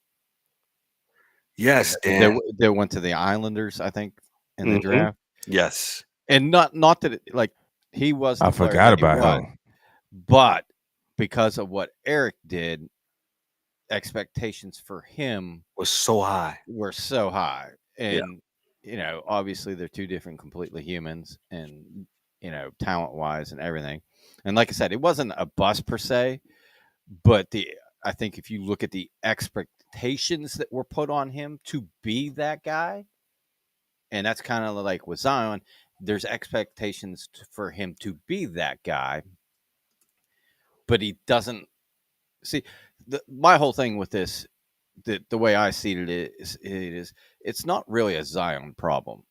Yes, Dan. They went to the Islanders, I think, in the Hmm. draft, Yes. and not that like he was I the player forgot that he about was, him. but because of what Eric did, expectations for him Was so high. were so high, Yeah. and obviously they're two different, completely humans, and talent wise and everything. And like I said, it wasn't a bust per se, but I think if you look at the expectations that were put on him to be that guy, and that's kind of like with Zion, there's expectations for him to be that guy, but he doesn't see. My whole thing with this, the way I see it is it's not really a Zion problem.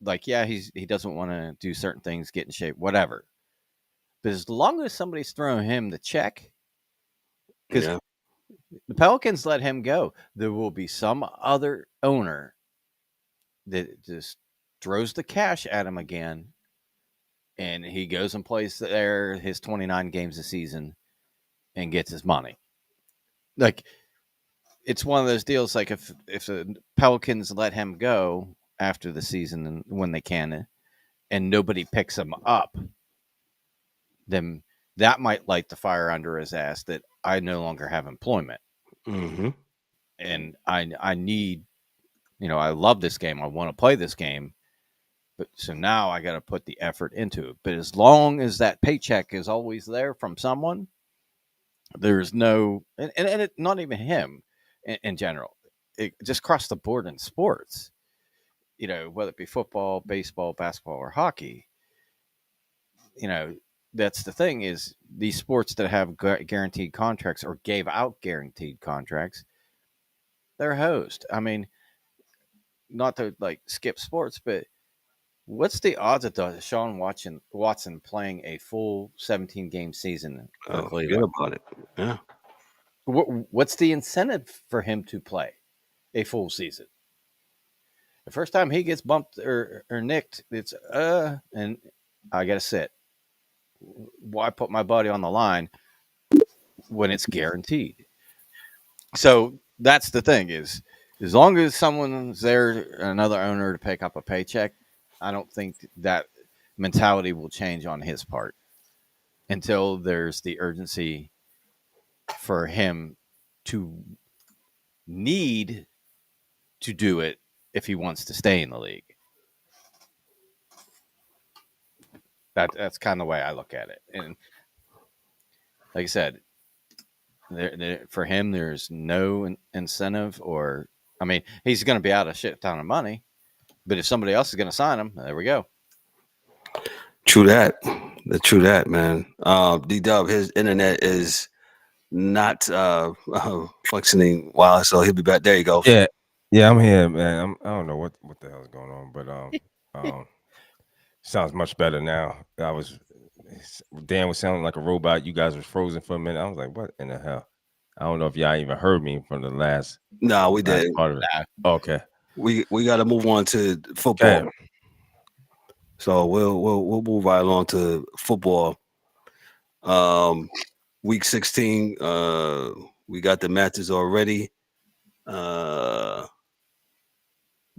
Like, yeah, he doesn't want to do certain things, get in shape, whatever. But as long as somebody's throwing him the check, because Yeah. the Pelicans let him go, there will be some other owner that just throws the cash at him again, and he goes and plays there his 29 games a season and gets his money. Like, it's one of those deals. Like, if the Pelicans let him go after the season and when they can, and nobody picks him up, then that might light the fire under his ass that I no longer have employment, Hmm. and I need, I love this game. I want to play this game, but so now I got to put the effort into it. But as long as that paycheck is always there from someone, there's no, and it, not even him in general, it just across the board in sports, whether it be football, baseball, basketball, or hockey, you know, that's the thing is these sports that have guaranteed contracts or gave out guaranteed contracts, they're hosed. I mean, not to like skip sports, but what's the odds of Deshaun Watson playing a full 17 game season for Oh, forget Cleveland? about it. Yeah. What's the incentive for him to play a full season? The first time he gets bumped or nicked, it's and I gotta sit. Why put my body on the line when it's guaranteed? So that's the thing is, as long as someone's there, another owner to pick up a paycheck, I don't think that mentality will change on his part until there's the urgency for him to need to do it if he wants to stay in the league. That's kind of the way I look at it. And like I said, for him, there's no incentive, or I mean, he's going to be out a shit ton of money. But if somebody else is going to sign him, there we go. True that. True that, man. D Dub, his internet is not functioning well, so he'll be back. There you go. Yeah, I'm here, man. I don't know what the hell's going on, but sounds much better now. Dan was sounding like a robot. You guys were frozen for a minute. I was like, what in the hell? I don't know if y'all even heard me from the last No, we did. part of it. Nah. Okay. We got to move on to football. Okay. So we'll move right along to football. Week 16. We got the matches already.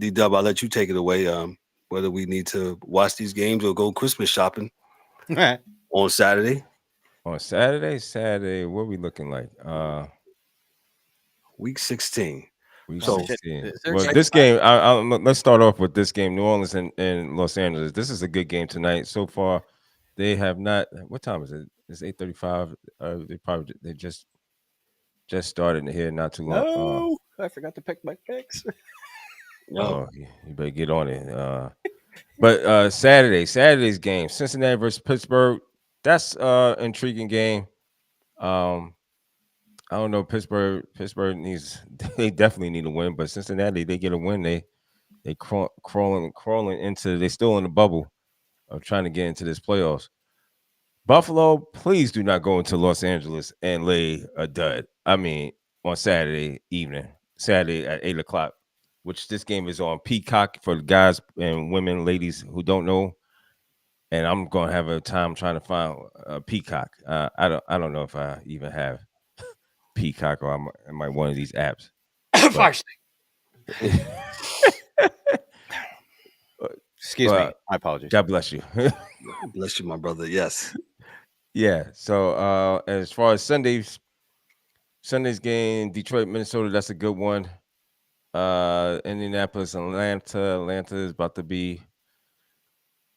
D-Dub, I'll let you take it away. Whether we need to watch these games or go Christmas shopping on Saturday. On Saturday, what we looking like? Week 16. Week So- 16. Is there Well, exciting this game, let's start off with this game, New Orleans and Los Angeles. This is a good game tonight. So far, they have not. What time is it? It's 8:35. They just started here not too long. No, I forgot to pick my picks. You better get on it. But Saturday's game, Cincinnati versus Pittsburgh. That's intriguing game. I don't know. Pittsburgh needs. They definitely need a win, but Cincinnati, they get a win. They crawling into. They still in the bubble of trying to get into this playoffs. Buffalo, please do not go into Los Angeles and lay a dud. I mean, on Saturday evening, Saturday at 8:00, which this game is on Peacock for the guys and women, ladies who don't know. And I'm gonna have a time trying to find Peacock. I don't know if I even have Peacock or I might one of these apps. Excuse me. My apologies. God bless you. Bless you, my brother. Yes. Yeah. So as far as Sunday's game, Detroit, Minnesota, that's a good one. Indianapolis, Atlanta is about to be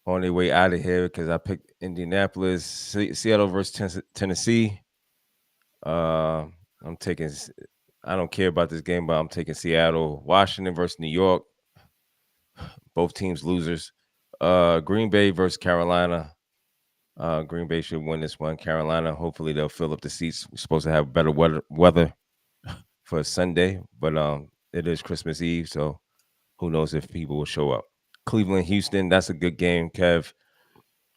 on their way out of here because I picked Indianapolis. Seattle versus Tennessee. I'm taking. I don't care about this game, but I'm taking Seattle. Washington versus New York. Both teams losers. Green Bay versus Carolina. Green Bay should win this one. Carolina, hopefully they'll fill up the seats. We're supposed to have better weather for Sunday, but it is Christmas Eve, so who knows if people will show up. Cleveland, Houston, that's a good game, Kev.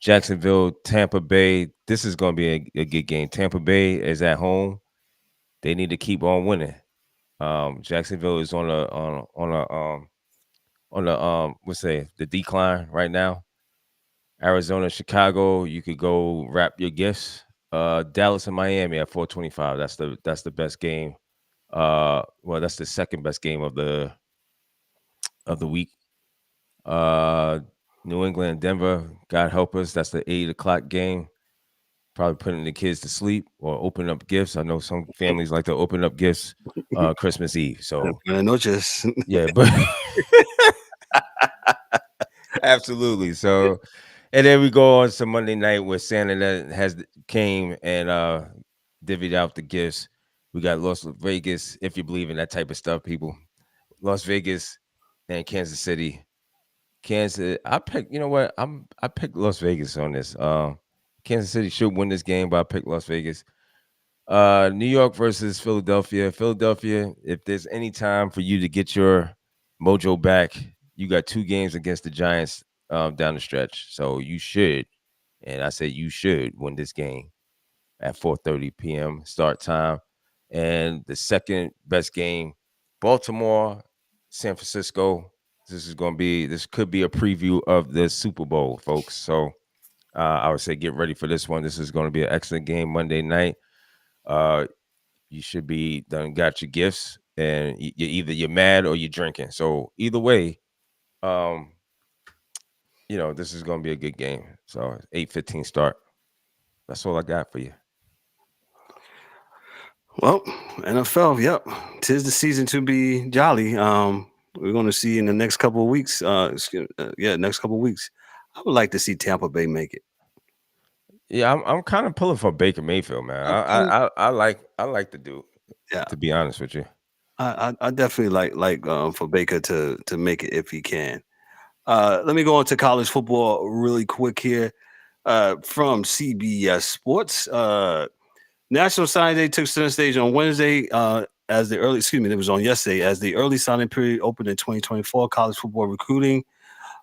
Jacksonville, Tampa Bay, this is going to be a good game. Tampa Bay is at home. They need to keep on winning. Jacksonville is on the decline right now. Arizona, Chicago, you could go wrap your gifts. Dallas and Miami at 425. That's the best game. That's the second best game of the week. New England and Denver, God help us. That's the 8:00 game. Probably putting the kids to sleep or opening up gifts. I know some families like to open up gifts Christmas Eve. So Buenas noches. yeah, but absolutely. So, and then we go on to Monday night where Santa came and divvied out the gifts. We got Las Vegas, if you believe in that type of stuff, people. Las Vegas and Kansas City. I picked, you know what? I picked Las Vegas on this. Kansas City should win this game, but I picked Las Vegas. New York versus Philadelphia. Philadelphia, if there's any time for you to get your mojo back, you got 2 games against the Giants down the stretch. So you should, and I say you should win this game at 4:30 p.m. start time. And the second best game, Baltimore, San Francisco. This could be a preview of the Super Bowl, folks. So I would say get ready for this one. This is going to be an excellent game Monday night. You should be done, got your gifts, and you're mad or you're drinking. So either way, this is going to be a good game. So 8:15 start. That's all I got for you. Well, NFL, yep. 'Tis the season to be jolly. We're going to see in the next couple of weeks. Next couple of weeks. I would like to see Tampa Bay make it. Yeah, I'm kind of pulling for Baker Mayfield, man. I like the dude. Yeah, to be honest with you. I definitely like for Baker to make it if he can. Let me go on to college football really quick here. From CBS Sports. National Signing Day took center stage on Wednesday it was on yesterday as the early signing period opened in 2024 college football recruiting.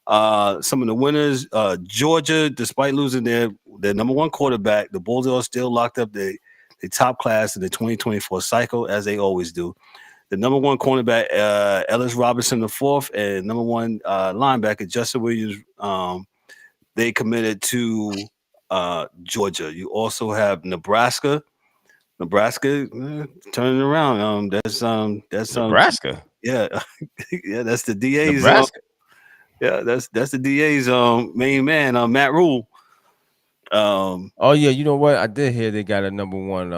Some of the winners, Georgia, despite losing their number one quarterback, the Bulldogs still locked up their a top class in the 2024 cycle, as they always do. The number one cornerback, Ellis Robinson IV, and number one linebacker, Justin Williams, they committed to Georgia. You also have Nebraska. Nebraska turning around. That's Nebraska. yeah, yeah. That's the DA's. Nebraska. Yeah, that's the DA's main man, Matt Rule. Oh yeah, you know what? I did hear they got a number one.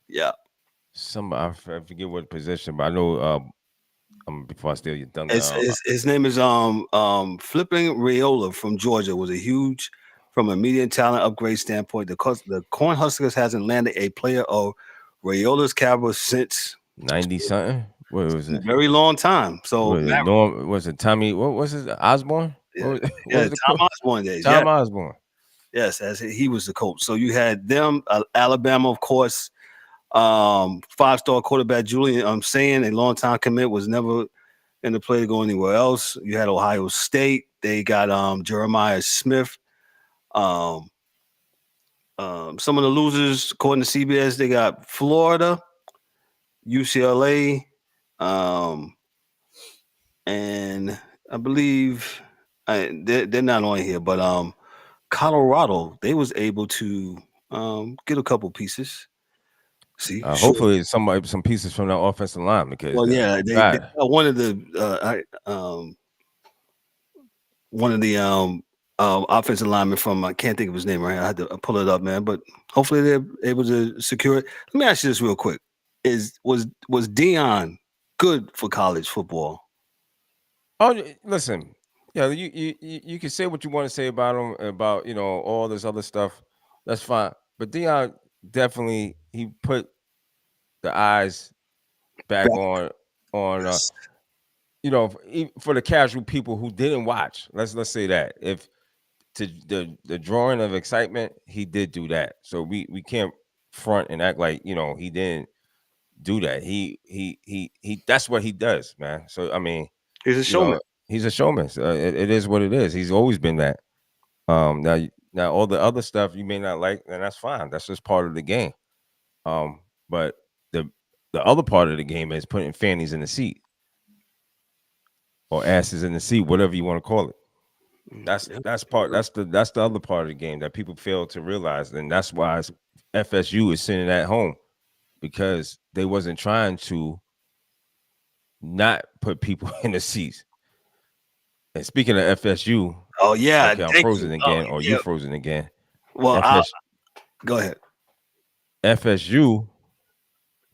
Yeah, I forget what position, but I know. Before I steal your thunder, his name is Flipping Raiola from Georgia. Was a huge from a median talent upgrade standpoint. The Cornhuskers hasn't landed a player of Raiola's caliber since 90 something. What was a it? very long time. So Was it Tommy? What was it? Osborne? Yeah, Tom Osborne days. Tom Osborne. Yes, as he was the coach. So you had them, Alabama, of course. 5-star quarterback Julian. I'm saying a long time commit, was never in the play to go anywhere else. You had Ohio State. They got Jeremiah Smith. Some of the losers, according to CBS, they got Florida, UCLA, and I believe they're not on here, but Colorado, they was able to get a couple pieces. See, hopefully some pieces from that offensive line, because they got one of the offensive linemen from, I can't think of his name right now. I had to pull it up, man. But hopefully they're able to secure it. Let me ask you this real quick: was Deion good for college football? Oh, listen, yeah, you can say what you want to say about him, about all this other stuff. That's fine, but Deion definitely, he put the eyes back on for the casual people who didn't watch. Let's say that, if to the drawing of excitement, he did do that. So we can't front and act like he didn't do that. He that's what he does, man. So I mean, he's a showman. He's a showman. So it is what it is. He's always been that. Now all the other stuff you may not like, and that's fine. That's just part of the game. But the other part of the game is putting fannies in the seat, or asses in the seat, whatever you want to call it. That's the other part of the game that people fail to realize, and that's why FSU is sitting at home, because they wasn't trying to not put people in the seats. And speaking of FSU, okay, I'm frozen again, or you frozen again. Well, go ahead. FSU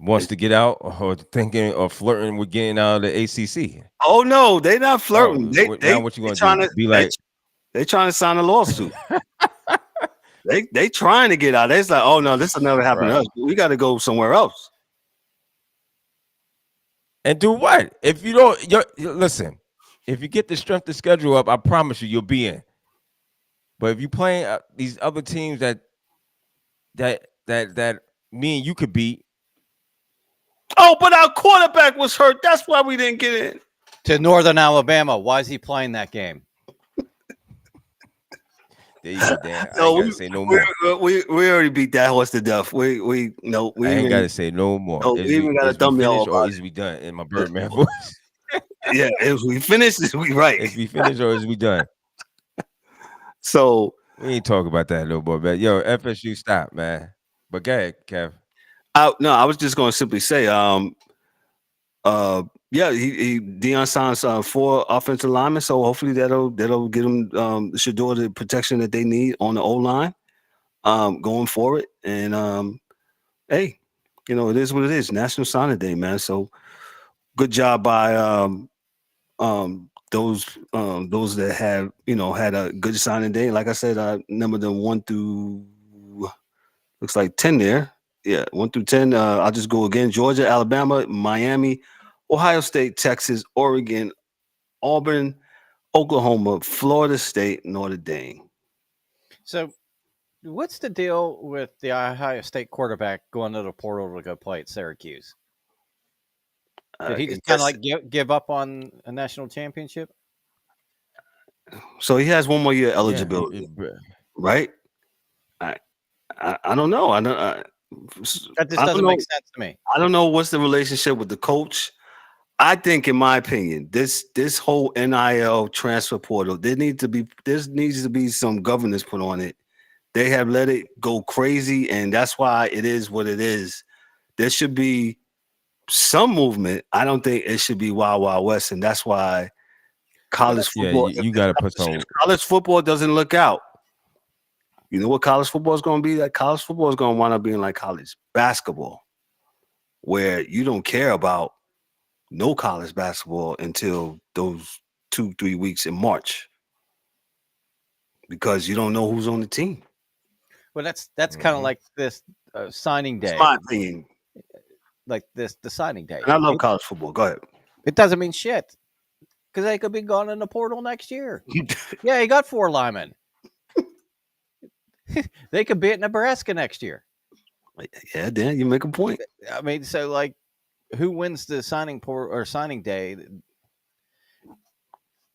wants to get out, or thinking or flirting with getting out of the ACC. Oh no, they're not flirting. Now what you gonna do? Be like, they trying to sign a lawsuit. they trying to get out. They're like, oh no, this will never happen to us. We got to go somewhere else. And do what? If you don't, listen. If you get the strength of schedule up, I promise you'll be in. But if you playing these other teams that me and you could beat. Oh, but our quarterback was hurt. That's why we didn't get in. To Northern Alabama. Why is he playing that game? There you go, Dan. I ain't gotta say no more. We already beat that horse to death. We ain't gotta say no more. No, we even got a thumbnail or is we done in my Birdman voice? Yeah, if we finish, we right. If we finish, or is we done? So we ain't talk about that no more, man. Yo, FSU, stop, man. But go ahead, Kev. I was just going to simply say, Deion signs 4 offensive linemen, so hopefully that'll get them Shador the protection that they need on the O line going forward. And hey, it is what it is. National Signing Day, man. So good job by those that have had a good signing day. Like I said, I number them 1 through looks like 10 there. Yeah, 1 through 10. I'll just go again: Georgia, Alabama, Miami, Ohio State, Texas, Oregon, Auburn, Oklahoma, Florida State, Notre Dame. So, what's the deal with the Ohio State quarterback going to the portal to go play at Syracuse? Did he just kind of like give up on a national championship? So he has 1 more year eligibility, right? I don't know. That just I don't doesn't know. make sense to me. I don't know what's the relationship with the coach. I think, in my opinion, this whole NIL transfer portal, there needs to be some governance put on it. They have let it go crazy, and that's why it is what it is. There should be some movement. I don't think it should be Wild Wild West, and that's why college Yeah, football. you got to put some. If college football doesn't look out, you know what college football is going to be like? College football is going to wind up being like college basketball, where you don't care about no college basketball until those 2-3 weeks in March because you don't know who's on the team. Well, that's kind of Mhm. like this signing It's my day, opinion. like the signing day. And I love college football. Go ahead. It doesn't mean shit because they could be gone in the portal next year. Yeah, he got 4 linemen. They could be at Nebraska next year. Yeah, Dan, you make a point. I mean, so like, who wins the signing signing day?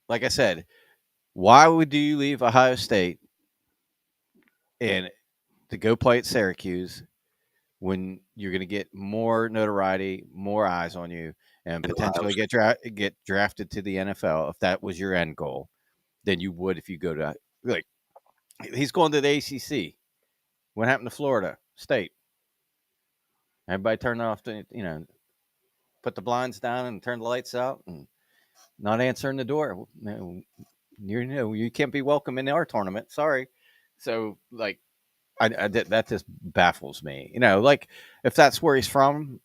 Like I said, why would you leave Ohio State and to go play at Syracuse when you're going to get more notoriety, more eyes on you, and potentially get drafted to the NFL if that was your end goal, than you would if you go to like he's going to the ACC. What happened to Florida State? Everybody turned off the put the blinds down and turn the lights out and not answering the door. You can't be welcome in our tournament. Sorry. So like that just baffles me. Like if that's where he's from,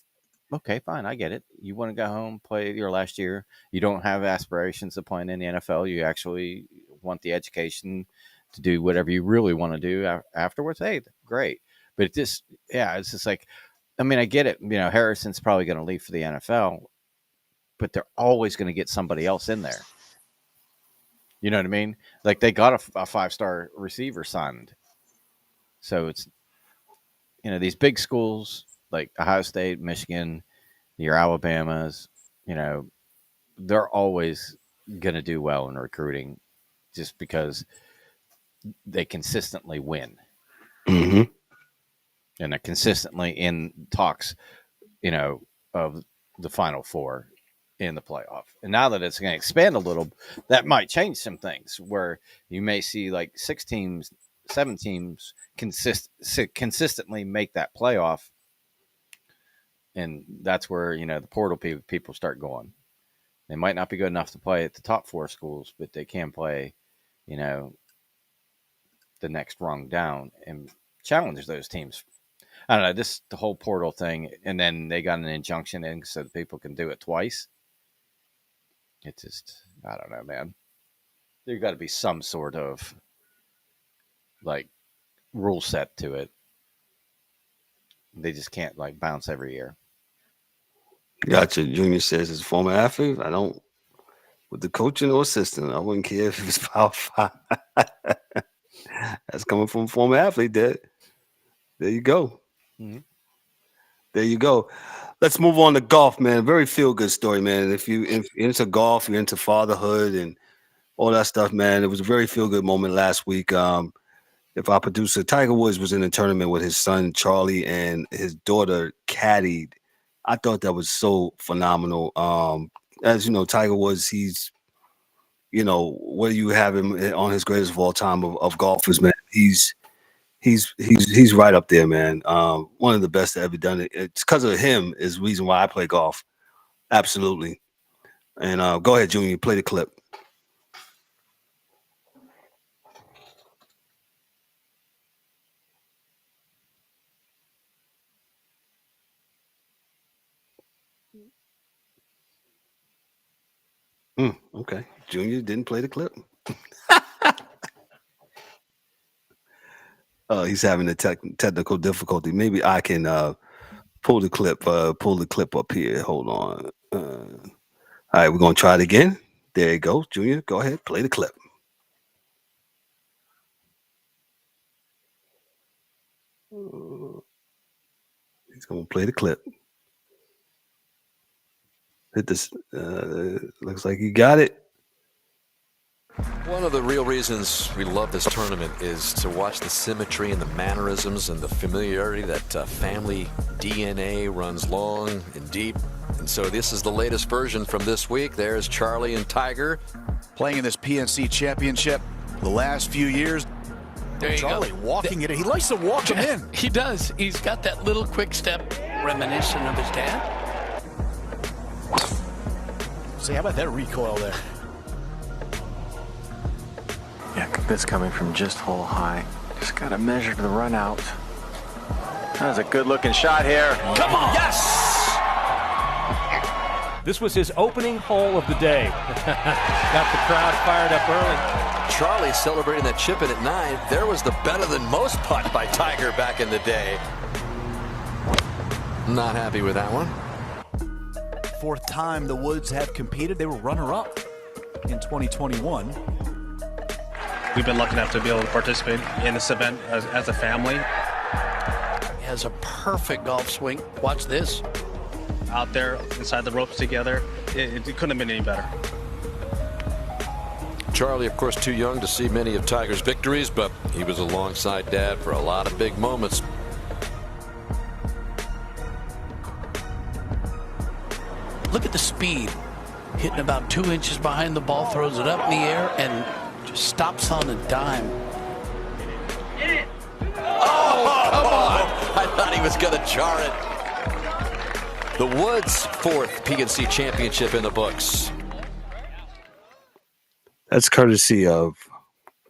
okay, fine, I get it. You want to go home, play your last year. You don't have aspirations of playing in the NFL. You actually want the education to do whatever you really want to do afterwards. Hey, great. But it's just like, I mean, I get it. Harrison's probably going to leave for the NFL, but they're always going to get somebody else in there. You know what I mean? Like they got a 5-star receiver signed. So it's, these big schools like Ohio State, Michigan, your Alabamas, they're always going to do well in recruiting just because they consistently win Mm-hmm. and they're consistently in talks, of the Final Four in the playoff. And now that it's going to expand a little, that might change some things where you may see like 6 teams, 7 teams consistently make that playoff. And that's where, the portal people start going. They might not be good enough to play at the top 4 schools, but they can play, the next rung down and challenge those teams. I don't know, this the whole portal thing, and then they got an injunction in so that people can do it twice. It just, I don't know, man. There got to be some sort of like rule set to it. They just can't like bounce every year. Gotcha. Junior says as a former athlete, I don't with the coaching or assistant, I wouldn't care if it was Power 5. That's coming from a former athlete. There you go. Mm-hmm. There you go. Let's move on to golf, man. Very feel good story, man. If you're into golf, you're into fatherhood and all that stuff, man. It was a very feel good moment last week. If our producer Tiger Woods was in a tournament with his son Charlie and his daughter caddied, I thought that was so phenomenal. As you know, Tiger Woods, he's whether you have him on his greatest of all time of golfers, man, he's right up there, man. One of the best that ever done it. It's because of him is the reason why I play golf. Absolutely. And go ahead, Junior, play the clip. Okay, Junior didn't play the clip. He's having a technical difficulty. Maybe I can pull the clip. Pull the clip up here. Hold on. All right, we're gonna try it again. There you go, Junior. Go ahead, play the clip. He's gonna play the clip. Hit this. Looks like you got it. One of the real reasons we love this tournament is to watch the symmetry and the mannerisms and the familiarity that family DNA runs long and deep. And so this is the latest version from this week. There's Charlie and Tiger. Playing in this PNC championship the last few years. There you Charlie go. walking it. He likes to walk him in. He does. He's got that little quick step reminiscent of his dad. See, how about that recoil there? Yeah, this coming from just hole high. Just got to measure the run out. That was a good looking shot here. Come on. Yes! This was his opening hole of the day. Got the crowd fired up early. Charlie celebrating that chip in at 9. There was the better than most putt by Tiger back in the day. Not happy with that one. Fourth time the Woods have competed. They were runner-up in 2021. We've been lucky enough to be able to participate in this event as a family. He has a perfect golf swing. Watch this. Out there inside the ropes together, it couldn't have been any better. Charlie, of course, too young to see many of Tiger's victories, but he was alongside Dad for a lot of big moments. Look at the speed. Hitting about 2 inches behind the ball, throws it up in the air, and just stops on a dime. Oh, come on! I thought he was going to jar it. The Woods' 4th PNC championship in the books. That's courtesy of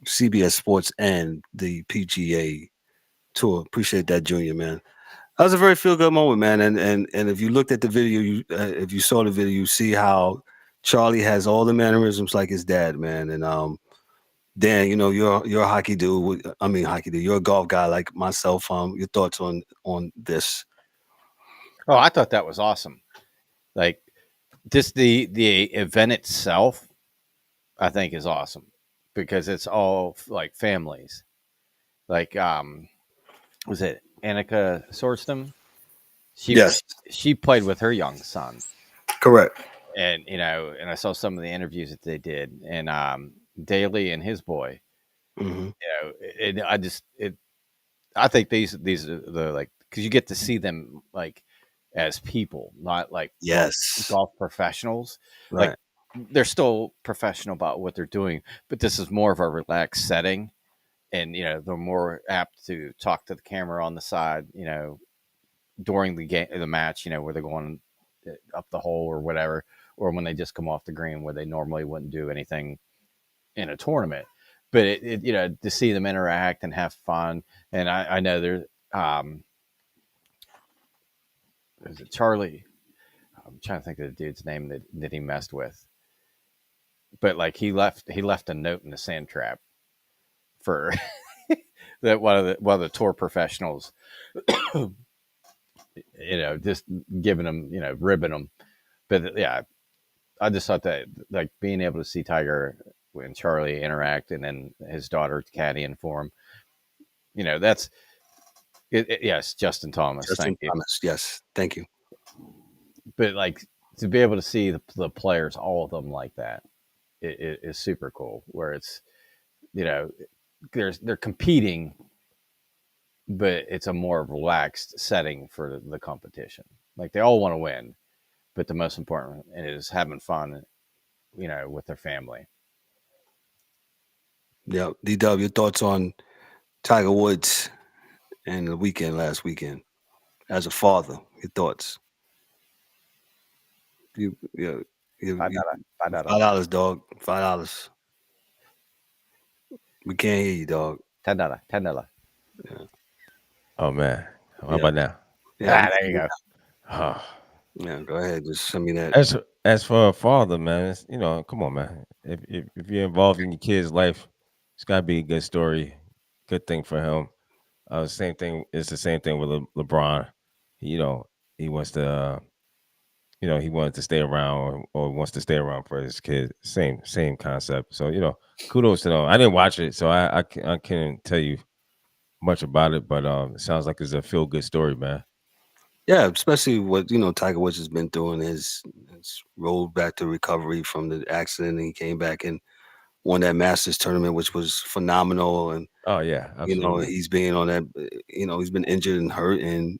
CBS Sports and the PGA Tour. Appreciate that, Junior, man. That was a very feel-good moment, man. And if you looked at the video, if you saw the video, you see how Charlie has all the mannerisms like his dad, man. And Dan, you know, you're a hockey dude. You're a golf guy like myself. Your thoughts on this? Oh, I thought that was awesome. Like, just the event itself, I think is awesome because it's all like families. Like, was it Annika Sorenstam? Yes. She played with her young son. Correct. And, you know, and I saw some of the interviews that they did, and Daly and his boy. Mm-hmm. You know, I think these are the, like, because you get to see them like as people, not like golf professionals. Right. Like, they're still professional about what they're doing, but this is more of a relaxed setting, and you know they're more apt to talk to the camera on the side, you know, during the match, you know, where they're going up the hole or whatever, or when they just come off the green where they normally wouldn't do anything in a tournament. But it you know, to see them interact and have fun, and I know there's Charlie. I'm trying to think of the dude's name that he messed with. But like he left a note in the sand trap for that one of the tour professionals, you know, just giving them, you know, ribbing them. But yeah, I just thought that like being able to see Tiger and Charlie interact, and then his daughter caddying for him, you know, that's it. Yes, Justin Thomas. Thank you. Yes, thank you. But like to be able to see the players, all of them like that. It is super cool where it's, you know, they're competing, but it's a more relaxed setting for the competition. Like they all want to win, but the most important is having fun, you know, with their family. Yeah. D-Dub, your thoughts on Tiger Woods and the last weekend as a father, your thoughts? $5, dog. $5. We can't hear you, dog. $10. Yeah. Oh man, how about now? Yeah, there you go. Oh. Yeah, go ahead. Just send me that. As for a father, man, you know, come on, man. If you're involved in your kid's life, it's got to be a good story, good thing for him. Same thing. It's the same thing with LeBron. You know, he wants to. You know, he wanted to stay around or wants to stay around for his kid. Same concept. So, you know, kudos to them. I didn't watch it, so I can't tell you much about it, but it sounds like it's a feel-good story, man. Yeah, especially what, you know, Tiger Woods has been doing his road back to recovery from the accident. And he came back and won that Masters tournament, which was phenomenal. And Oh yeah, absolutely. he's been on that. He's been injured and hurt, and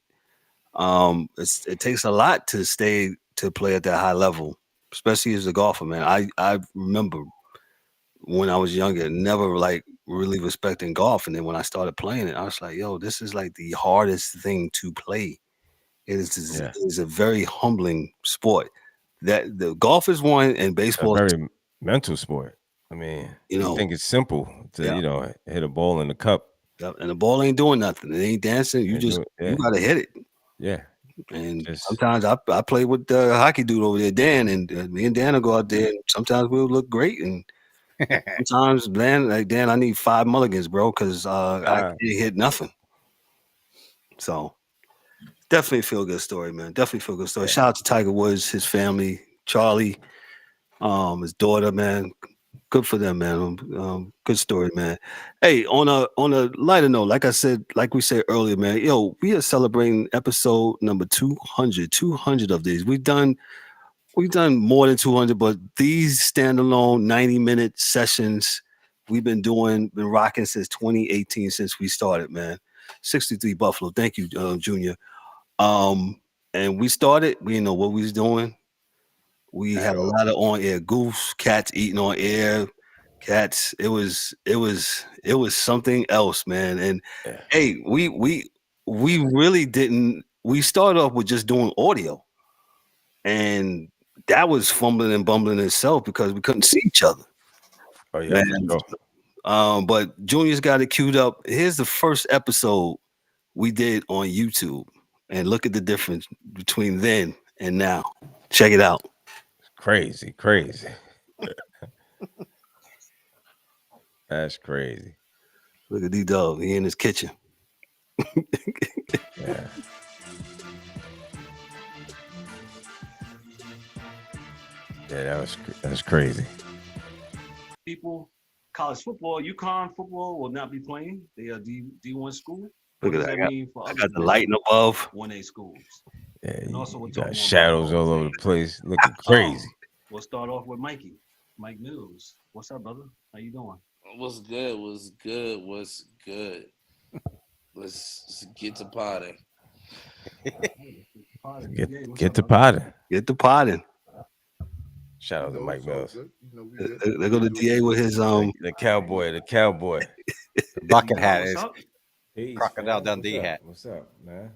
it takes a lot to play at that high level, especially as a golfer, man. I remember when I was younger, never like really respecting golf, and then when I started playing it, I was like, yo, this is like the hardest thing to play. It is a very humbling sport. That the golf is one, and It's a baseball, very mental sport. I mean, you think it's simple to yeah. hit a ball in the cup. Yep, and the ball ain't doing nothing. It ain't dancing. You you gotta hit it. Yeah. And sometimes I play with the hockey dude over there, Dan, and me and Dan will go out there. And sometimes we'll look great, and sometimes Dan, I need 5 mulligans, bro, because I can't hit nothing. So definitely a feel good story, man. Definitely feel good story. Yeah. Shout out to Tiger Woods, his family, Charlie, his daughter, man. Good for them, man. Good story, man. Hey, on a lighter note, like I said, like we said earlier, man, yo, we are celebrating episode number 200 of these. We've done more than 200, but these standalone 90-minute sessions we've been rocking since 2018, since we started, man. 63 Buffalo. Thank you, Junior. And we started, we didn't know what we was doing. We had a lot of on-air goofs, cats eating on air, cats. It was something else, man. And hey, we really didn't. We started off with just doing audio, and that was fumbling and bumbling itself because we couldn't see each other. Oh yeah, man. for sure. But Junior's got it queued up. Here's the first episode we did on YouTube, and look at the difference between then and now. Check it out. Crazy. That's crazy. Look at D-Dog. He in his kitchen. Yeah. Yeah, that's crazy. People, college football, UConn football will not be playing. They are D1 school. Look at that. I got the lighting above. 1A schools. Yeah, And also you we're got talking shadows about all over the place, looking crazy. We'll start off with Mike Mills. What's up, brother? How you doing? What's good? Let's get to potting. Get to potting. Get to potting. Shout out to Mike Mills. They go to DA with his the cowboy. The bucket hat is Peace, Crocodile man. Dundee hat. What's up, man?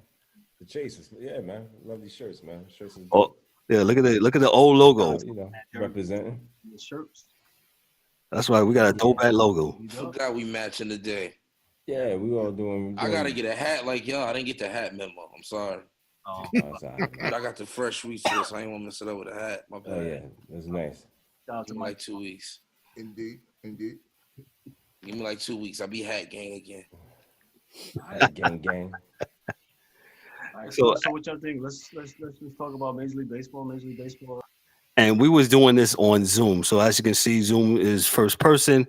The Chasers. Yeah, man. Love these shirts, man. Shirts is dope. Yeah, look at the old logo. Representing the shirts. That's right. We got a dope hat logo. Forgot we matching today. Yeah, we all doing. I gotta get a hat like y'all. I didn't get the hat memo. I'm sorry. Oh, but I got the fresh week, so I ain't want to mess it up with a hat. My bad. Oh yeah, that's nice. Give me like 2 weeks. Indeed. Give me like 2 weeks. I'll be hat gang again. Gang. Right, so what y'all think? Let's just talk about Major League Baseball. And we was doing this on Zoom. So as you can see, Zoom is first person.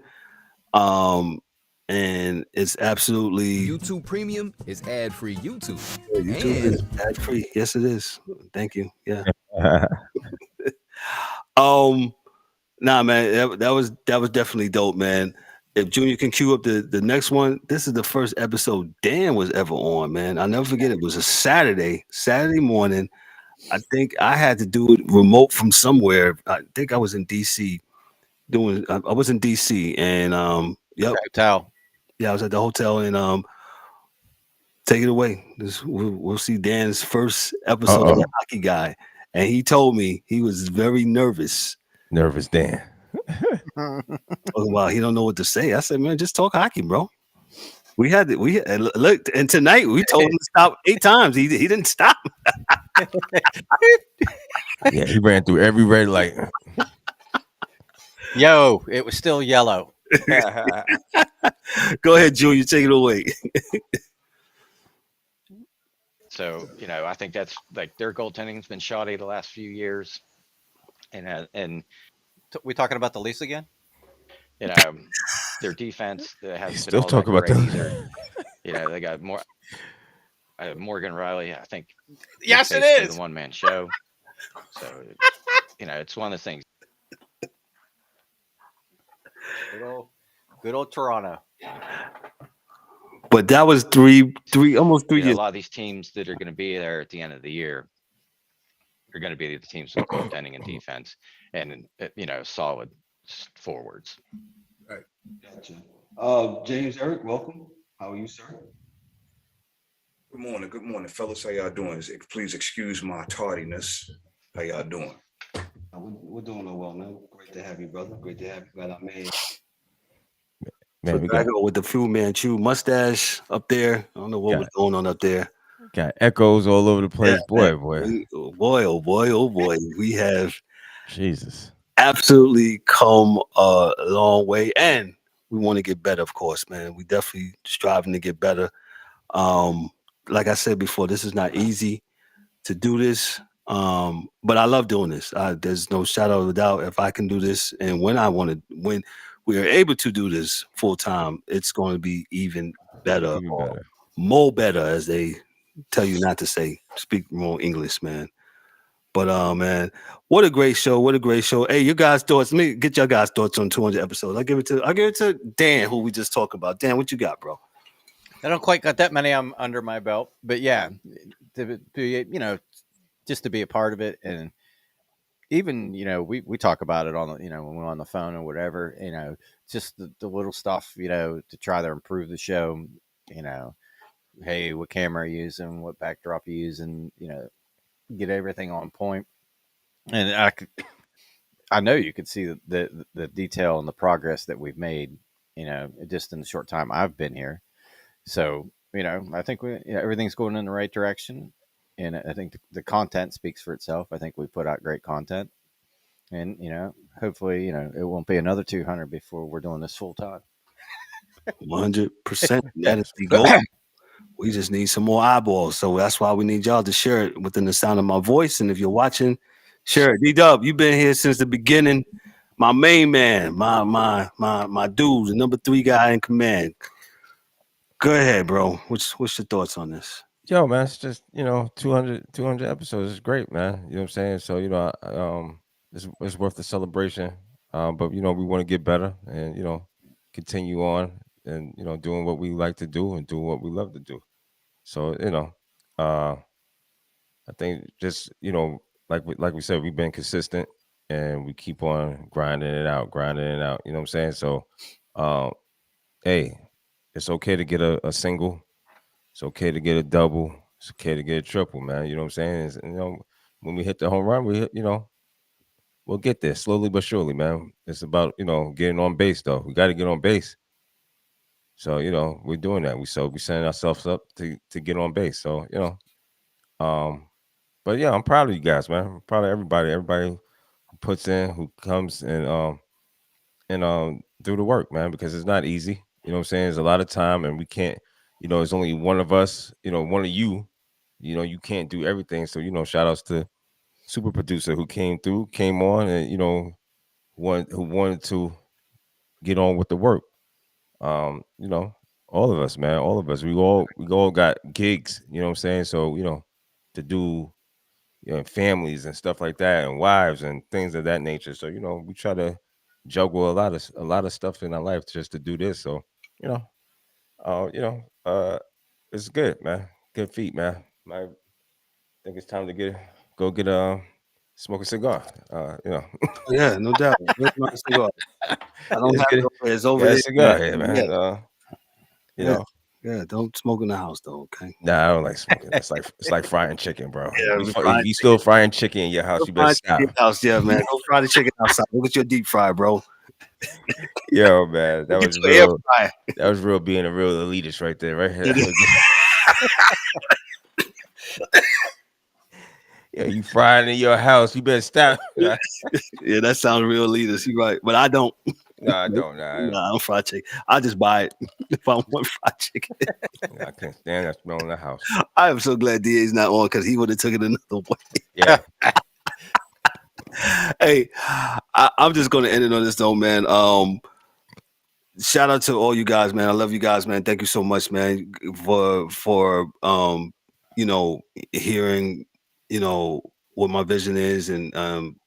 And it's absolutely YouTube Premium is ad-free YouTube. YouTube is ad-free. Yes, it is. Thank you. Yeah. Nah, man, that was definitely dope, man. If Junior can cue up the next one, this is the first episode Dan was ever on, man. I'll never forget it. It was a Saturday morning. I think I had to do it remote from somewhere. I think I was in DC I was in DC and yep. Hotel. Yeah, I was at the hotel and take it away. We'll see Dan's first episode of the Hockey Guy. And he told me he was very nervous. Nervous Dan. Well, he don't know what to say. I said, man, just talk hockey, bro. We had look, and tonight we told him to stop 8 times. He didn't stop. Yeah, he ran through every red light. Yo, it was still yellow. Go ahead, Junior, take it away. So, I think that's like their goaltending's been shoddy the last few years. And we talking about the Leafs again? Their defense has still talking about them. They got more. Morgan Riley, I think. Yes, it is the one-man show. So, it's one of the things. Good old Toronto. But that was almost 3 You know, a years. lot of these teams that are going to be there at the end of the year are going to be the teams with goaltending and defense, and solid forwards. Right. Gotcha. James Eric, welcome. How are you, sir? Good morning, fellas. How y'all doing? Please excuse my tardiness. How y'all doing? We're doing well, man. Great to have you, brother. Great to have you. Glad I made Man, we got with the Fu Manchu mustache up there. I don't know what was going on up there. Got echoes all over the place. Yeah, boy. oh boy. We have Jesus absolutely come a long way, and we want to get better, of course, man. We definitely striving to get better. Like I said before, this is not easy to do this. But I love doing this. There's no shadow of a doubt. If I can do this, and when we are able to do this full time, it's going to be even better, more better, as they tell you not to say. Speak more English, man. But man, what a great show! What a great show! Hey, you guys' thoughts? Let me get your guys' thoughts on 200 episodes. I give it to Dan, who we just talked about. Dan, what you got, bro? I don't quite got that many under my belt, but yeah, to be, just to be a part of it, and even we talk about it on when we're on the phone or whatever, just the little stuff, to try to improve the show. Hey, what camera are you using? What backdrop are you using? Get everything on point. And I know you could see the detail and the progress that we've made, just in the short time I've been here. So, I think everything's going in the right direction. And I think the content speaks for itself. I think we put out great content. And, hopefully, it won't be another 200 before we're doing this full time. 100%. That is the goal. We just need some more eyeballs. So that's why we need y'all to share it within the sound of my voice. And if you're watching, share it. D-Dub, you've been here since the beginning. My main man, my dude, the number 3 guy in command. Go ahead, bro. What's your thoughts on this? Yo, man, it's just 200 episodes is great, man. You know what I'm saying? So it's worth the celebration. But we want to get better and continue on and doing what we like to do and doing what we love to do. So I think just like we said, we've been consistent and we keep on grinding it out. You know what I'm saying? So hey, it's okay to get a single. It's okay to get a double. It's okay to get a triple, man. You know what I'm saying? When we hit the home run, we'll get there slowly but surely, man. It's about getting on base, though. We got to get on base. So we're doing that. We setting ourselves up to get on base. So but yeah, I'm proud of you guys, man. I'm proud of everybody who puts in, who comes and do the work, man, because it's not easy. You know what I'm saying? There's a lot of time, and we can't. It's only one of us. One of you. You can't do everything. So shout outs to super producer who came on, and who wanted to get on with the work. All of us, man, all of us. We all got gigs. You know what I'm saying? So to do families and stuff like that, and wives and things of that nature. So we try to juggle a lot of stuff in our life just to do this. So it's good, man. Good feat, man. I think it's time to go get smoke a cigar. Yeah, no doubt. Where's my cigar? I don't have it over there. It's over there. Cigar here, man. Yeah, don't smoke in the house though, okay? Nah, I don't like smoking. It's like frying chicken, bro. Yeah, if you still frying chicken in your house, you better stop. House, yeah, man. Don't fry the chicken outside. Look at your deep fry, bro. Yo, man, that was real. That was real being a real elitist right there, right here. Yeah, you frying in your house, you better stop. Yeah, that sounds real elitist. You're right, but I don't. No, I don't. I don't fry chicken. I just buy it if I want fried chicken. I can't stand that smell in the house. I am so glad DA's not on because he would have took it another way. Yeah. Hey, I'm just going to end it on this though, man. Shout out to all you guys, man. I love you guys, man. Thank you so much, man, for hearing, what my vision is and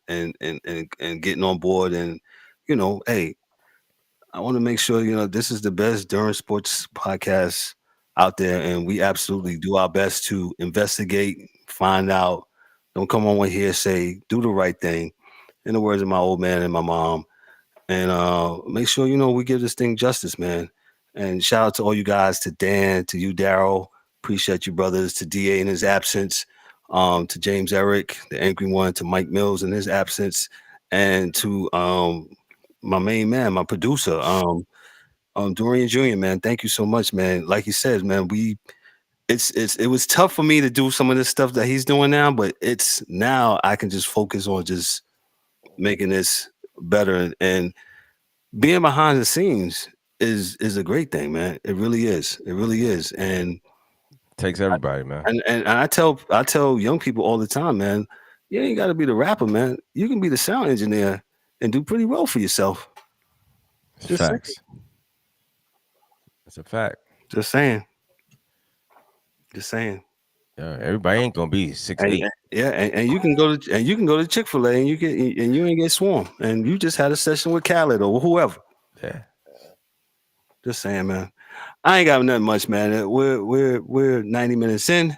getting on board and, hey, I want to make sure this is the best Durham sports podcast out there, and we absolutely do our best to investigate, find out. Don't come on with hearsay. Do the right thing. In the words of my old man and my mom, and make sure we give this thing justice, man. And shout out to all you guys, to Dan, to you, Daryl. Appreciate you, brothers. To Da in his absence, to James Eric, the angry one, to Mike Mills in his absence, and to my main man, my producer, Dorian Jr. Man, thank you so much, man. Like he says, man, it was tough for me to do some of this stuff that he's doing now, but it's now I can just focus on just making this better, and being behind the scenes is a great thing, man. It really is. It really is. And takes everybody, man. And I tell young people all the time, man, you ain't got to be the rapper, man. You can be the sound engineer and do pretty well for yourself. Just facts. It's a fact. Just saying. Just saying. Yeah, everybody ain't gonna be 6'8". Yeah, and you can go to Chick-fil-A and you ain't get swarmed, and you just had a session with Khaled or whoever. Yeah. Just saying, man. I ain't got nothing much, man. We're 90 minutes in.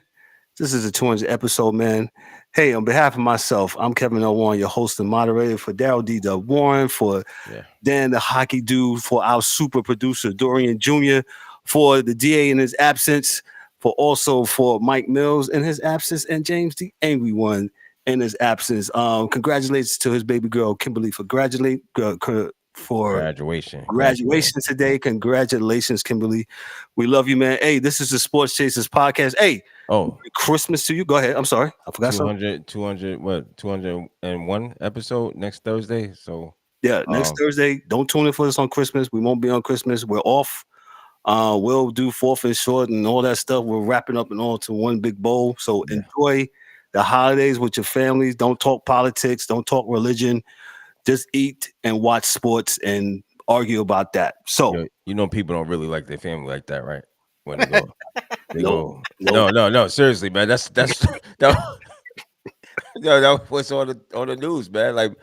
This is a 200 episode, man. Hey, on behalf of myself, I'm Kevin L. Warren, your host and moderator, for Daryl D. Dub Warren, for Dan the Hockey Dude, for our super producer Dorian Jr., for the DA in his absence, for Mike Mills in his absence, and James the Angry One in his absence. Congratulations to his baby girl Kimberly for graduation today. Congratulations, Kimberly. We love you, man. Hey, this is the Sports Chasers podcast. Hey, Christmas to you. Go ahead. I'm sorry, I forgot 201 episode next Thursday. So yeah, next Thursday. Don't tune in for us on Christmas. We won't be on Christmas. We're off. We'll do fourth and short and all that stuff. We're wrapping up and all to one big bowl. So enjoy the holidays with your families. Don't talk politics. Don't talk religion. Just eat and watch sports and argue about that. So people don't really like their family like that, right? When they go, no, seriously, man. That's that was on the news, man. Like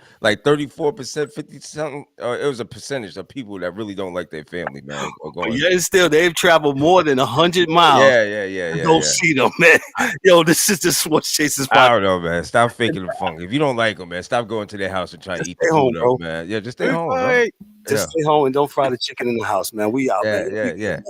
34%, 50 something. It was a percentage of people that really don't like their family, man. Yeah, still they've traveled more than 100 miles. Yeah. Don't see them, man. Yo, this is the Sports Chasers podcast. I don't know, man. Stop faking the funk. If you don't like them, man, stop going to their house and trying to eat the food up, man. Yeah, just stay home, bro. Just stay home and don't fry the chicken in the house, man. We out, man. Yeah.